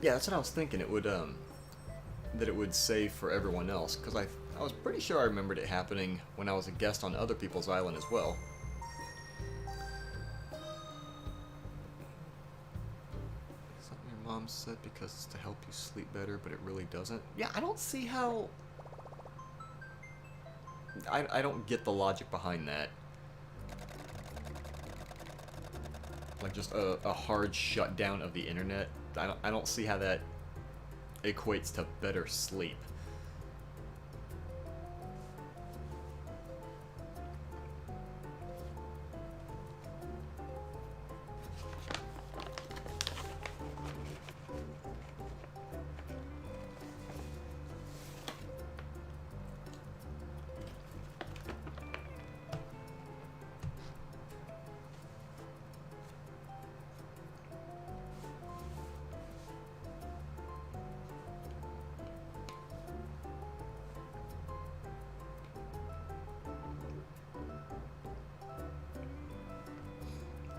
Speaker 1: Yeah, that's what I was thinking. It would that it would save for everyone else, because I was pretty sure I remembered it happening when I was a guest on other people's island as well. Something your mom said because it's to help you sleep better, but it really doesn't. Yeah, I don't see how. I don't get the logic behind that. Like just a hard shutdown of the internet. I don't see how that equates to better sleep.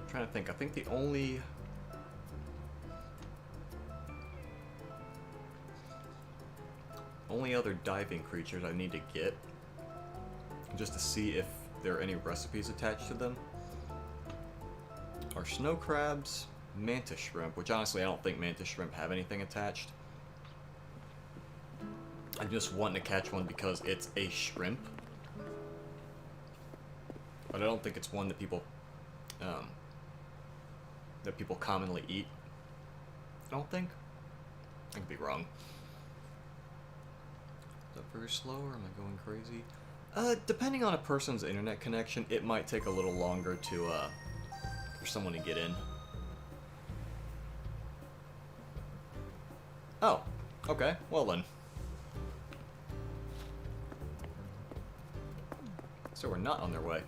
Speaker 1: Trying to think. I think the only other diving creatures I need to get, just to see if there are any recipes attached to them, are snow crabs, mantis shrimp, which honestly I don't think mantis shrimp have anything attached. I'm just wanting to catch one because it's a shrimp, but I don't think it's one that people commonly eat. I don't think. I could be wrong. Is that very slow, or am I going crazy? Depending on a person's internet connection, it might take a little longer to, for someone to get in. Oh, okay, well then. So we're not on their way.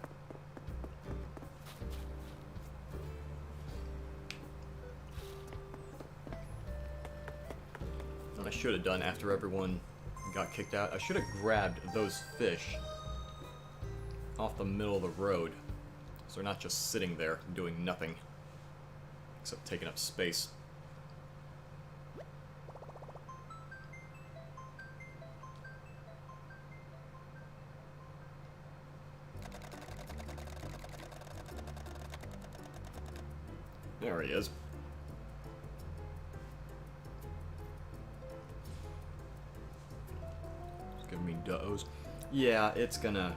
Speaker 1: What I should have done after everyone got kicked out, I should have grabbed those fish off the middle of the road So they're not just sitting there doing nothing, except taking up space. There he is. It's giving me duos. Yeah, it's gonna...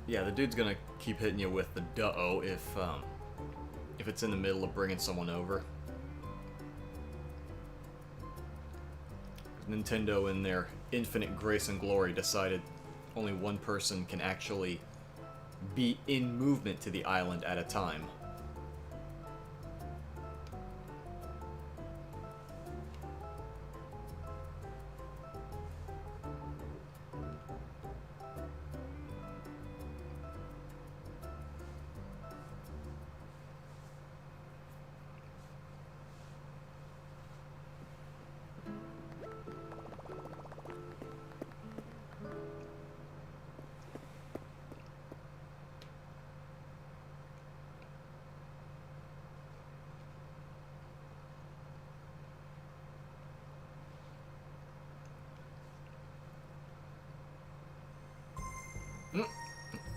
Speaker 1: Yeah, the dude's gonna keep hitting you with the duo if it's in the middle of bringing someone over. Nintendo, in their infinite grace and glory, decided only one person can actually be in movement to the island at a time.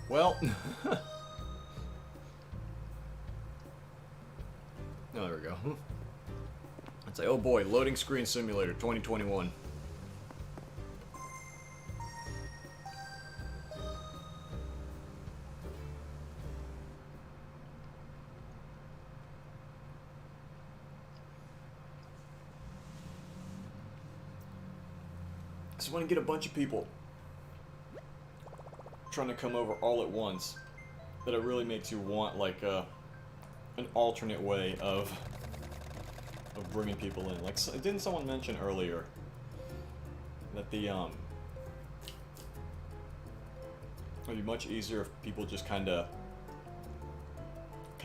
Speaker 1: Well, oh, there we go. I'd say, oh boy, loading screen simulator 2021. I just want to get a bunch of people trying to come over all at once, that it really makes you want like an alternate way of bringing people in. Like, didn't someone mention earlier that the it'd be much easier if people just kind of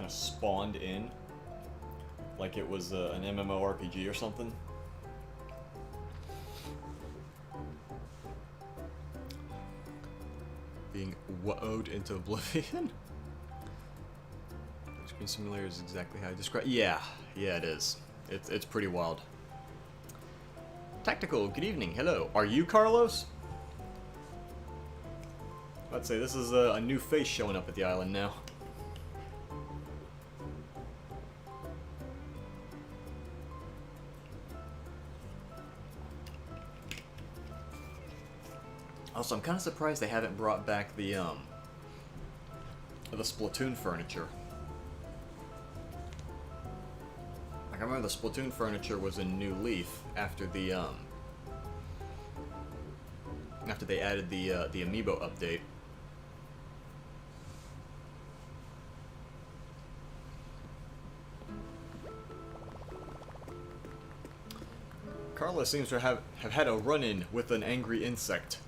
Speaker 1: spawned in, like it was an MMORPG or something. Being woed into oblivion? Screen simulator is exactly how I describe. Yeah, it is. It's pretty wild. Tactical, good evening. Hello. Are you Carlos? I'd say this is a new face showing up at the island now. Also, I'm kind of surprised they haven't brought back the Splatoon furniture. Like, I remember the Splatoon furniture was in New Leaf after the after they added the Amiibo update. Carla seems to have had a run-in with an angry insect.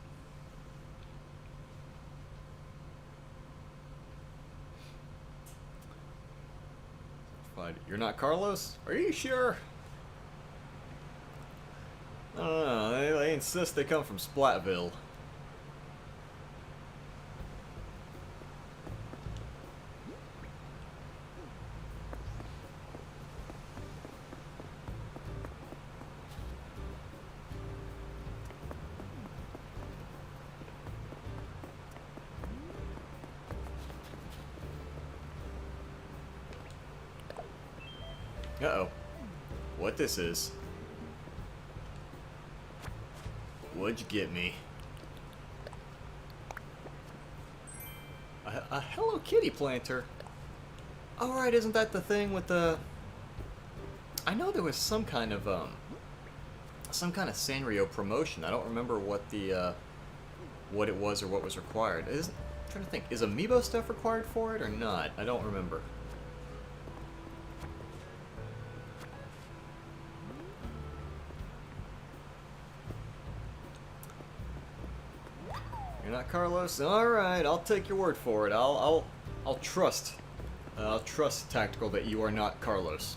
Speaker 1: You're not Carlos? Are you sure? I don't know. They insist they come from Splatville. Uh-oh. What this is? What'd you get me? A Hello Kitty planter? Alright, isn't that the thing with the... I know there was some kind of Sanrio promotion. I don't remember what the, what it was or what was required. I'm trying to think, is Amiibo stuff required for it or not? I don't remember. You're not Carlos? Alright, I'll take your word for it. I'll trust. I'll trust Tactical that you are not Carlos.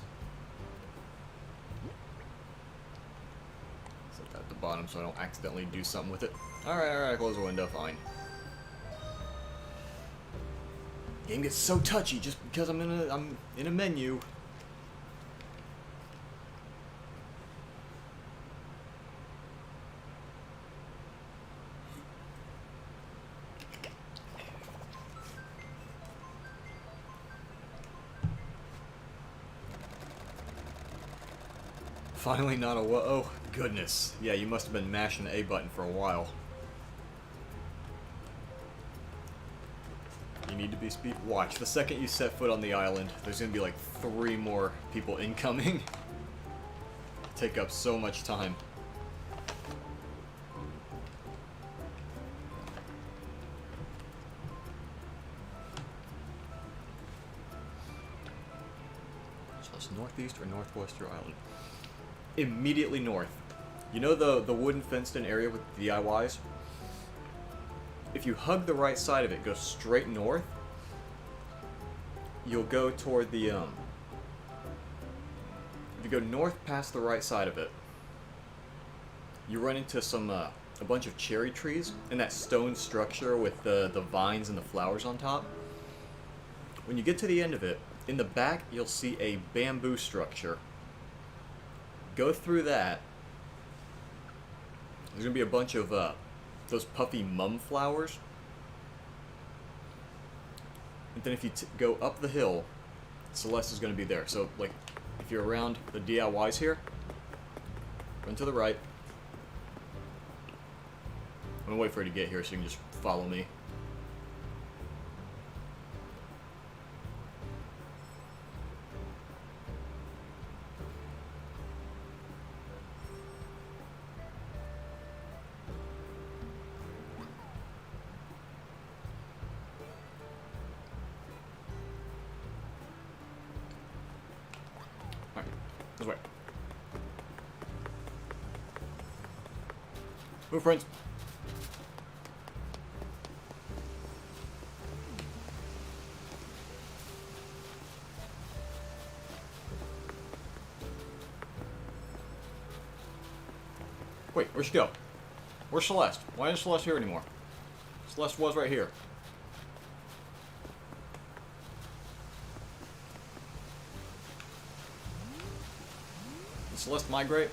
Speaker 1: Set that at the bottom so I don't accidentally do something with it. Alright, close the window, fine. Game gets so touchy just because I'm in a menu. Finally not a oh goodness. Yeah, you must have been mashing the A button for a while. You need to be speed. Watch, the second you set foot on the island, there's gonna be like 3 more people incoming. Take up so much time. So it's northeast or northwest your island? Immediately north. You know the wooden fenced-in area with the DIYs? If you hug the right side of it, go straight north, you'll go toward the, if you go north past the right side of it, you run into some, a bunch of cherry trees and that stone structure with the vines and the flowers on top. When you get to the end of it, in the back, you'll see a bamboo structure. Go through that. There's gonna be a bunch of, those puffy mum flowers. And then if you go up the hill, Celeste is going to be there. So, like, if you're around the DIYs here, run to the right. I'm going to wait for her to get here so you can just follow me. This way. Move, friends. Wait, where'd she go? Where's Celeste? Why isn't Celeste here anymore? Celeste was right here. Did Celeste migrate?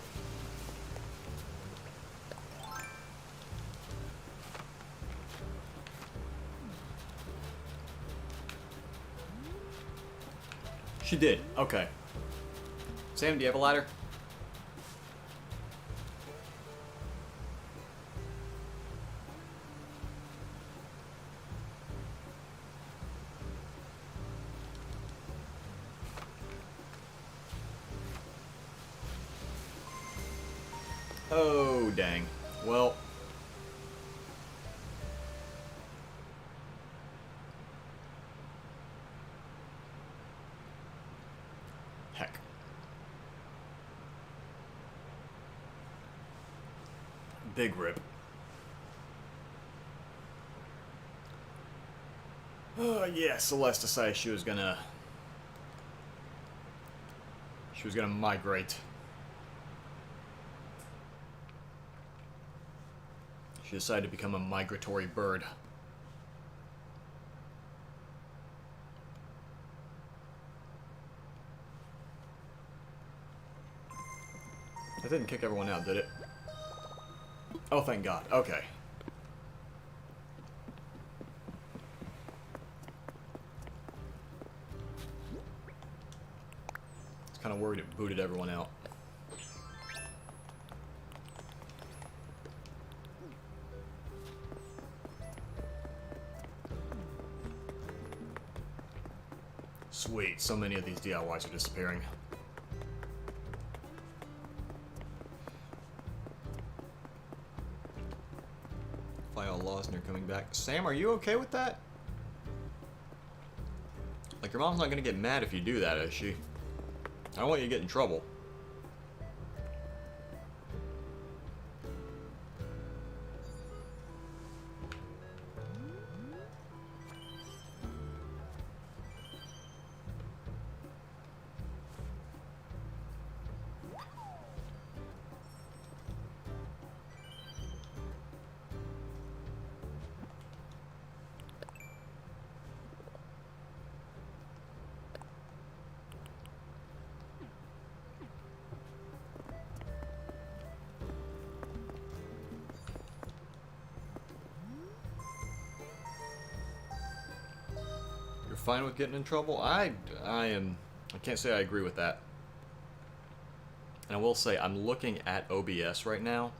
Speaker 1: She did. Okay. Sam, do you have a ladder? Oh, dang. Well. Heck. Big rip. Oh, yeah, Celeste decided she was gonna migrate. She decided to become a migratory bird. That didn't kick everyone out, did it? Oh, thank God. Okay. I was kind of worried it booted everyone out. Sweet, so many of these DIYs are disappearing. File lost and you're coming back. Sam, are you okay with that? Like, your mom's not gonna get mad if you do that, is she? I don't want you to get in trouble. fine with getting in trouble. I can't say I agree with that. And I will say, I'm looking at OBS right now,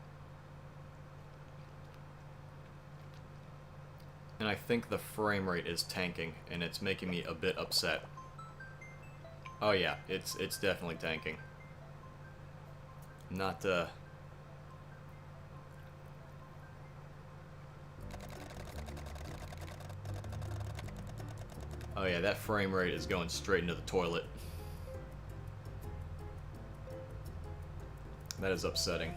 Speaker 1: and I think the frame rate is tanking, and it's making me a bit upset. Oh yeah, it's definitely tanking. Not Oh yeah, that frame rate is going straight into the toilet. That is upsetting.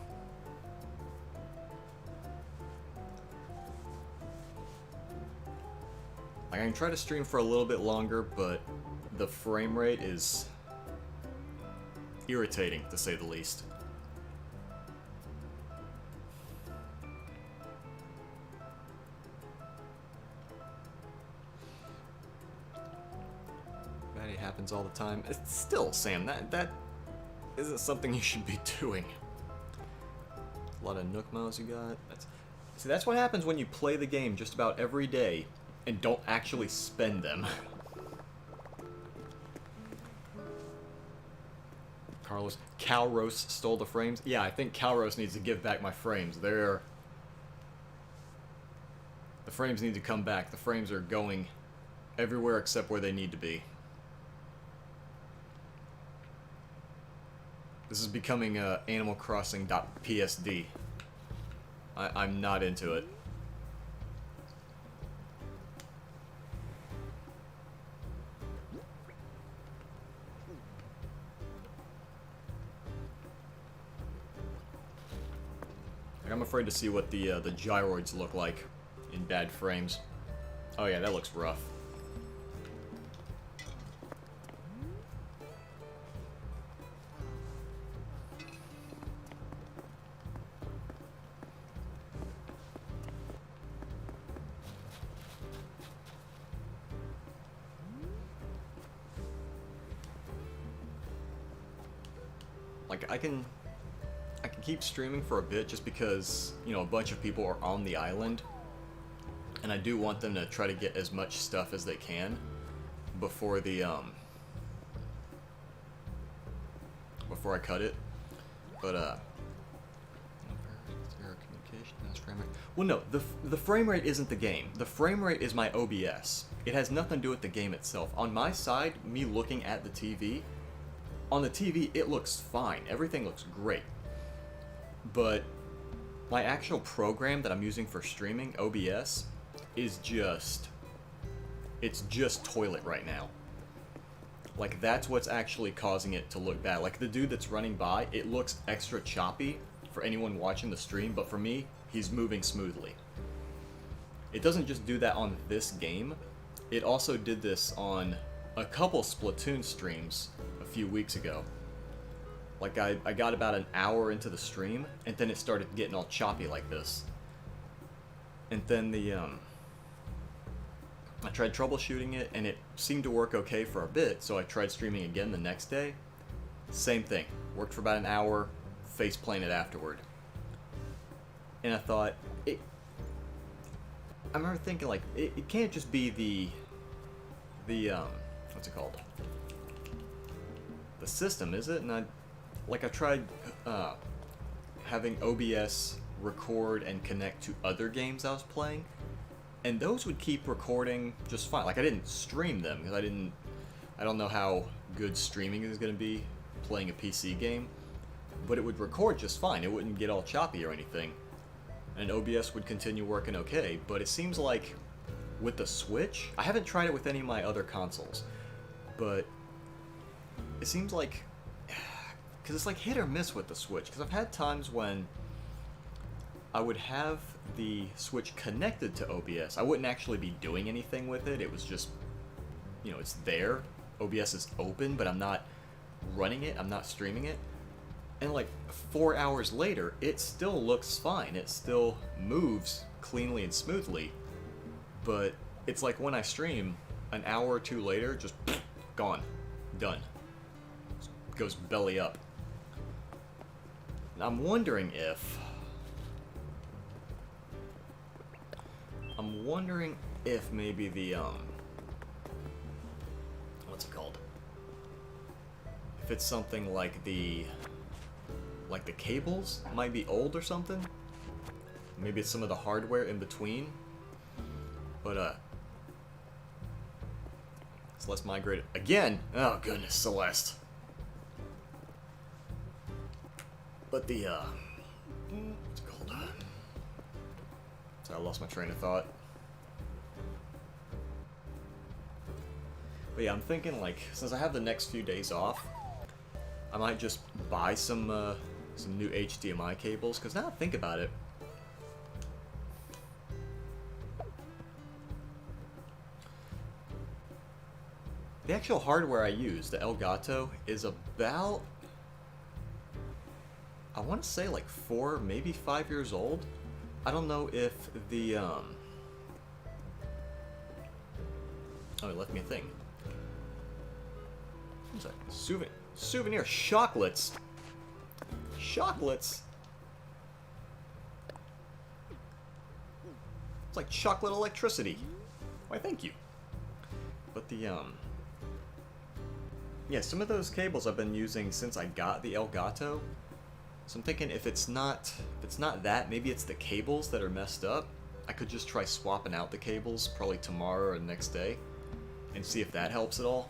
Speaker 1: I can try to stream for a little bit longer, but the frame rate is irritating, to say the least. That happens all the time. It's still, Sam, that isn't something you should be doing. A lot of Nook mouse you got. See, that's what happens when you play the game just about every day and don't actually spend them. Carlos, Calros stole the frames. Yeah, I think Calros needs to give back my frames. The frames need to come back. The frames are going everywhere except where they need to be. This is becoming Animal Crossing.psd. I'm not into it. I'm afraid to see what the gyroids look like in bad frames. Oh yeah, that looks rough. Like, I can keep streaming for a bit just because, you know, a bunch of people are on the island, and I do want them to try to get as much stuff as they can before the before I cut it. But well, no, the frame rate isn't the game. The frame rate is my OBS. It has nothing to do with the game itself. On my side, me looking at the TV, on the TV it looks fine. Everything looks great. But my actual program that I'm using for streaming, OBS, is it's just toilet right now. Like, that's what's actually causing it to look bad. Like, the dude that's running by, it looks extra choppy for anyone watching the stream, but for me, he's moving smoothly. It doesn't just do that on this game, it also did this on a couple Splatoon streams a few weeks ago. Like, I got about an hour into the stream, and then it started getting all choppy like this. And then I tried troubleshooting it, and it seemed to work okay for a bit, so I tried streaming again the next day. Same thing. Worked for about an hour, face planted afterward. And I thought, I remember thinking, like, it can't just be the what's it called? The system, is it? And I tried having OBS record and connect to other games I was playing, and those would keep recording just fine. Like, I didn't stream them because I don't know how good streaming is going to be playing a PC game, but it would record just fine. It wouldn't get all choppy or anything, and OBS would continue working okay. But it seems like with the Switch, I haven't tried it with any of my other consoles, but it seems like, because it's like hit or miss with the Switch, because I've had times when I would have the Switch connected to OBS. I wouldn't actually be doing anything with it. It was just, you know, it's there. OBS is open, but I'm not running it. I'm not streaming it. And like 4 hours later, it still looks fine. It still moves cleanly and smoothly. But it's like when I stream, an hour or two later, just gone. Done. Goes belly up. And I'm wondering if maybe what's it called? If it's something like the cables might be old or something. Maybe it's some of the hardware in between. But Celeste migrated again. Oh goodness, Celeste. But the what's it called? Sorry, I lost my train of thought. But yeah, I'm thinking, like, since I have the next few days off, I might just buy some new HDMI cables. Cause now I think about it, the actual hardware I use, the Elgato, is about, I want to say like 4, maybe 5 years old. I don't know if the oh, it left me a thing. What's that? Souvenir chocolates. Chocolates. It's like chocolate electricity. Why, thank you. But the yeah, some of those cables I've been using since I got the Elgato. So I'm thinking if it's not that, maybe it's the cables that are messed up. I could just try swapping out the cables probably tomorrow or the next day and see if that helps at all.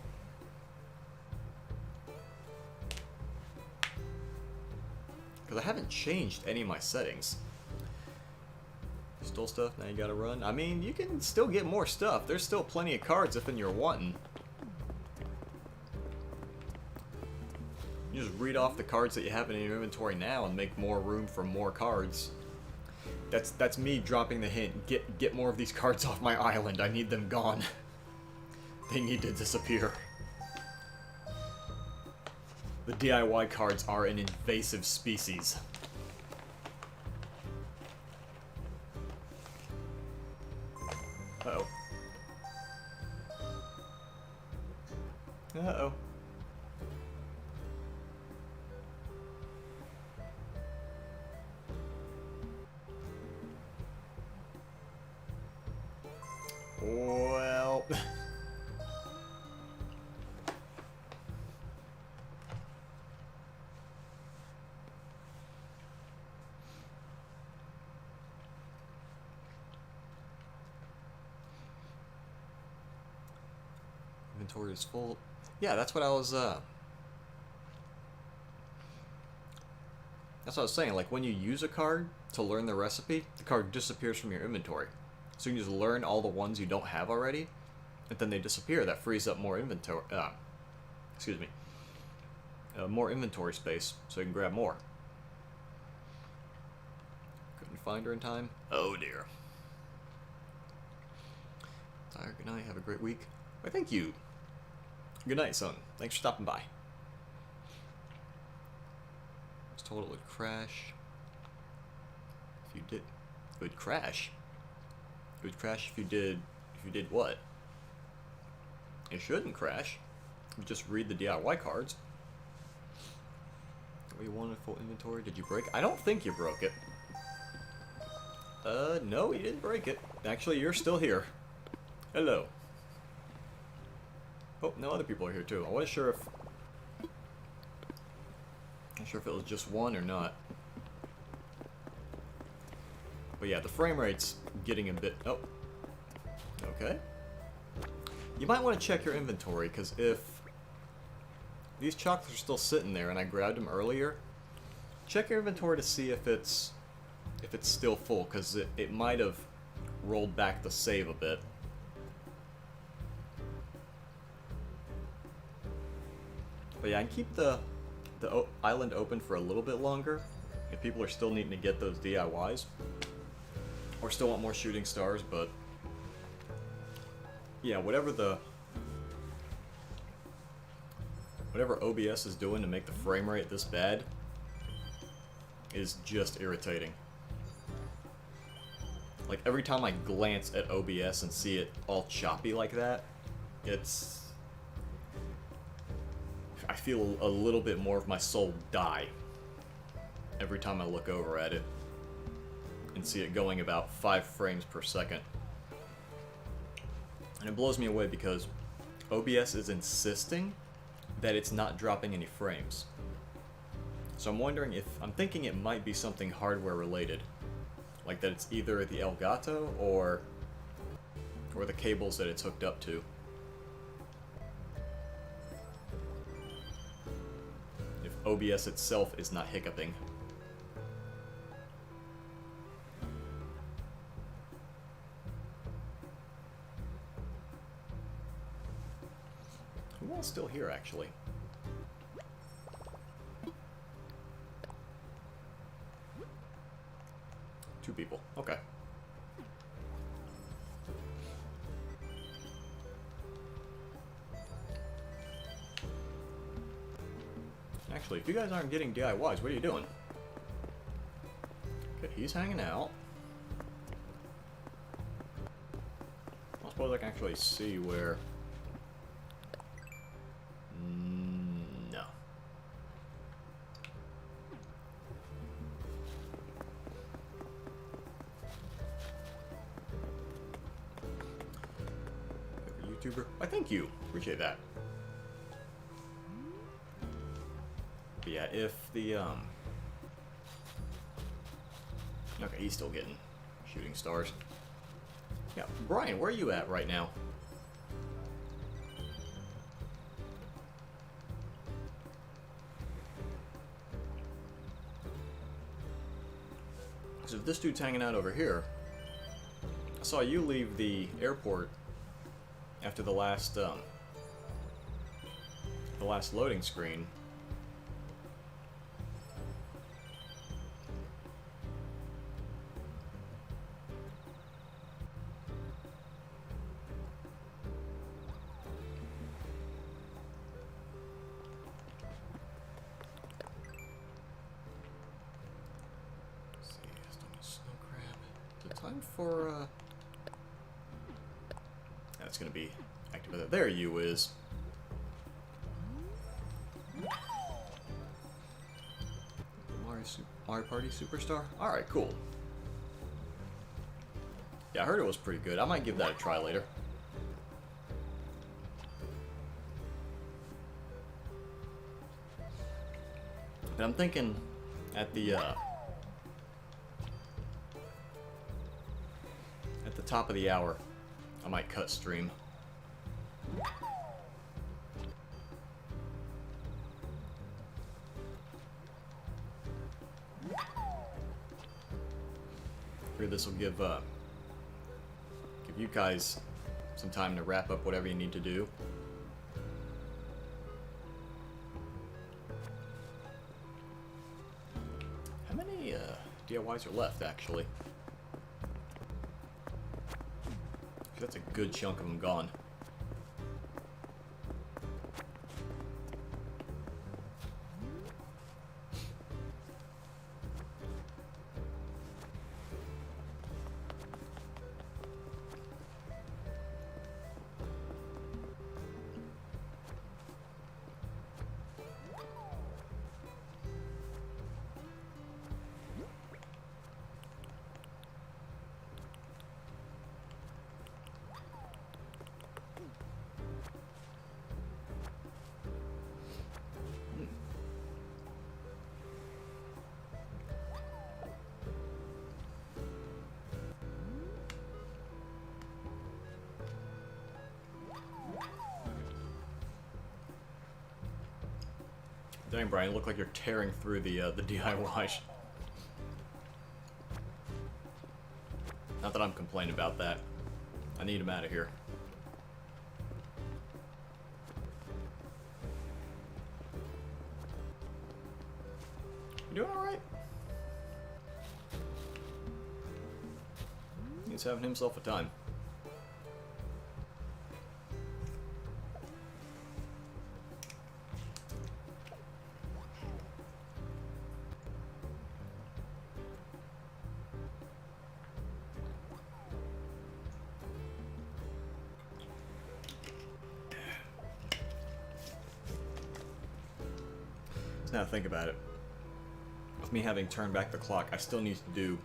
Speaker 1: Because I haven't changed any of my settings. Stole stuff, now you gotta run. I mean, you can still get more stuff. There's still plenty of cards if you're wanting. You just read off the cards that you have in your inventory now and make more room for more cards. That's me dropping the hint. Get more of these cards off my island. I need them gone. They need to disappear. The DIY cards are an invasive species. Uh-oh. Uh-oh. Well... Inventory is full. Yeah, that's what I was, that's what I was saying. Like, when you use a card to learn the recipe, the card disappears from your inventory. So you can just learn all the ones you don't have already, and then they disappear. That frees up more inventory, more inventory space, so you can grab more. Couldn't find her in time? Oh dear. Tired, good night, have a great week. Why, thank you. Good night, son. Thanks for stopping by. I was told it would crash. If you did... It would crash? It would crash if you did what? It shouldn't crash. You just read the DIY cards. What you wanted full inventory? Did you break it? I don't think you broke it. No, you didn't break it. Actually, you're still here. Hello. Oh, no other people are here too. I wasn't sure if... Not sure if it was just one or not. But yeah, the frame rate's getting a bit... Oh. Okay. You might want to check your inventory, because if these chocolates are still sitting there and I grabbed them earlier, check your inventory to see if it's still full, because it might have rolled back the save a bit. But yeah, I can keep the island open for a little bit longer if people are still needing to get those DIYs. Or still want more shooting stars, but yeah, whatever OBS is doing to make the frame rate this bad is just irritating. Like, every time I glance at OBS and see it all choppy like that, I feel a little bit more of my soul die every time I look over at it and see it going about 5 frames per second. And it blows me away because OBS is insisting that it's not dropping any frames. So I'm wondering if, I'm thinking it might be something hardware related. Like that it's either the Elgato or the cables that it's hooked up to. If OBS itself is not hiccuping. Who all's still here, actually? Two people. Okay. Actually, if you guys aren't getting DIYs, what are you doing? Okay, he's hanging out. I suppose I can actually see where... No. YouTuber? I thank you. Appreciate that. But yeah, if the, okay, he's still getting shooting stars. Yeah, Brian, where are you at right now? So if this dude's hanging out over here, I saw you leave the airport after the last loading screen. Time for, that's gonna be active. There you is. Mario Party Superstar? Alright, cool. Yeah, I heard it was pretty good. I might give that a try later. And I'm thinking at the top of the hour, I might cut stream. Here, this will give you guys some time to wrap up whatever you need to do. How many DIYs are left, actually? That's a good chunk of them gone. Dang, Brian, you look like you're tearing through the DIYs. Not that I'm complaining about that. I need him out of here. You doing alright? He's having himself a time. Now think about it. With me having turned back the clock, I still need to do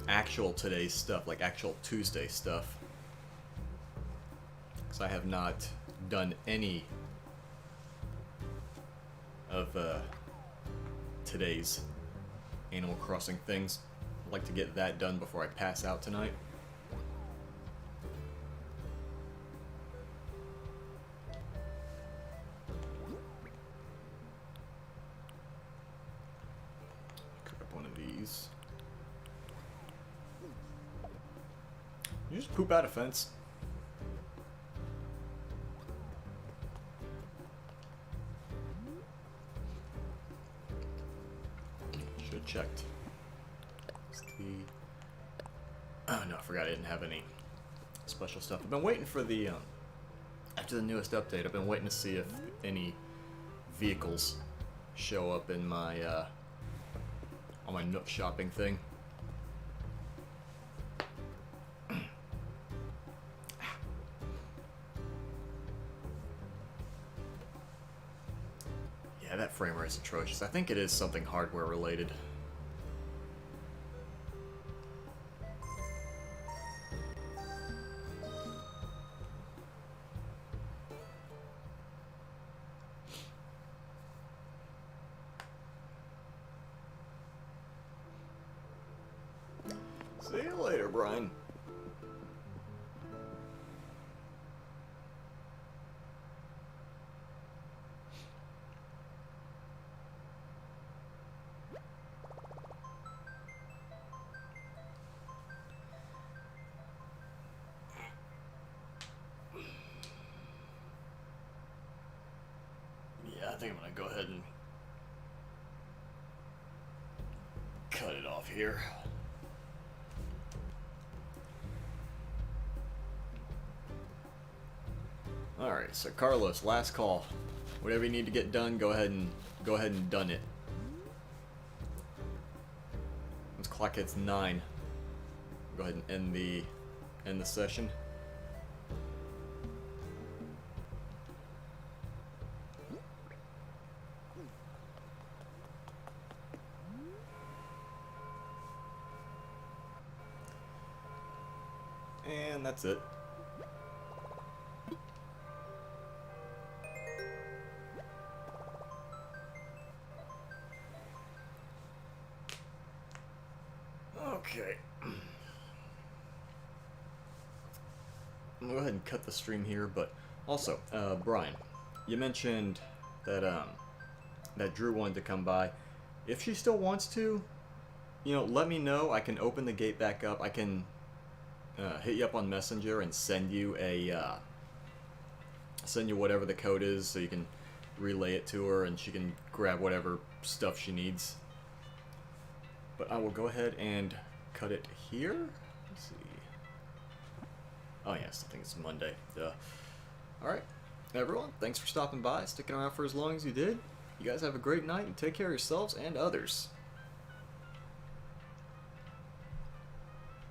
Speaker 1: actual today's stuff, like actual Tuesday stuff. Because I have not done any of today's Animal Crossing things. I'd like to get that done before I pass out tonight. Cook up one of these. You just poop out a fence. Should have checked. Oh no, I forgot I didn't have any special stuff. I've been waiting for the, after the newest update, I've been waiting to see if any vehicles show up in my, on my Nook shopping thing. Yeah, that frame rate is atrocious. I think it is something hardware related. See you later, Brian. Yeah, I think I'm gonna go ahead and cut it off here. Alright, so Carlos, last call. Whatever you need to get done, go ahead and done it. Once clock hits 9, go ahead and end the session. And that's it. Okay. I'm gonna go ahead and cut the stream here, but also, Brian, you mentioned that that Drew wanted to come by. If she still wants to, you know, let me know. I can open the gate back up. I can hit you up on Messenger and send you a send you whatever the code is, so you can relay it to her and she can grab whatever stuff she needs. But I will go ahead and cut it here. Let's see. Oh yes, I think it's Monday. Duh. Alright, everyone, thanks for stopping by, sticking around for as long as you did. You guys have a great night and take care of yourselves and others.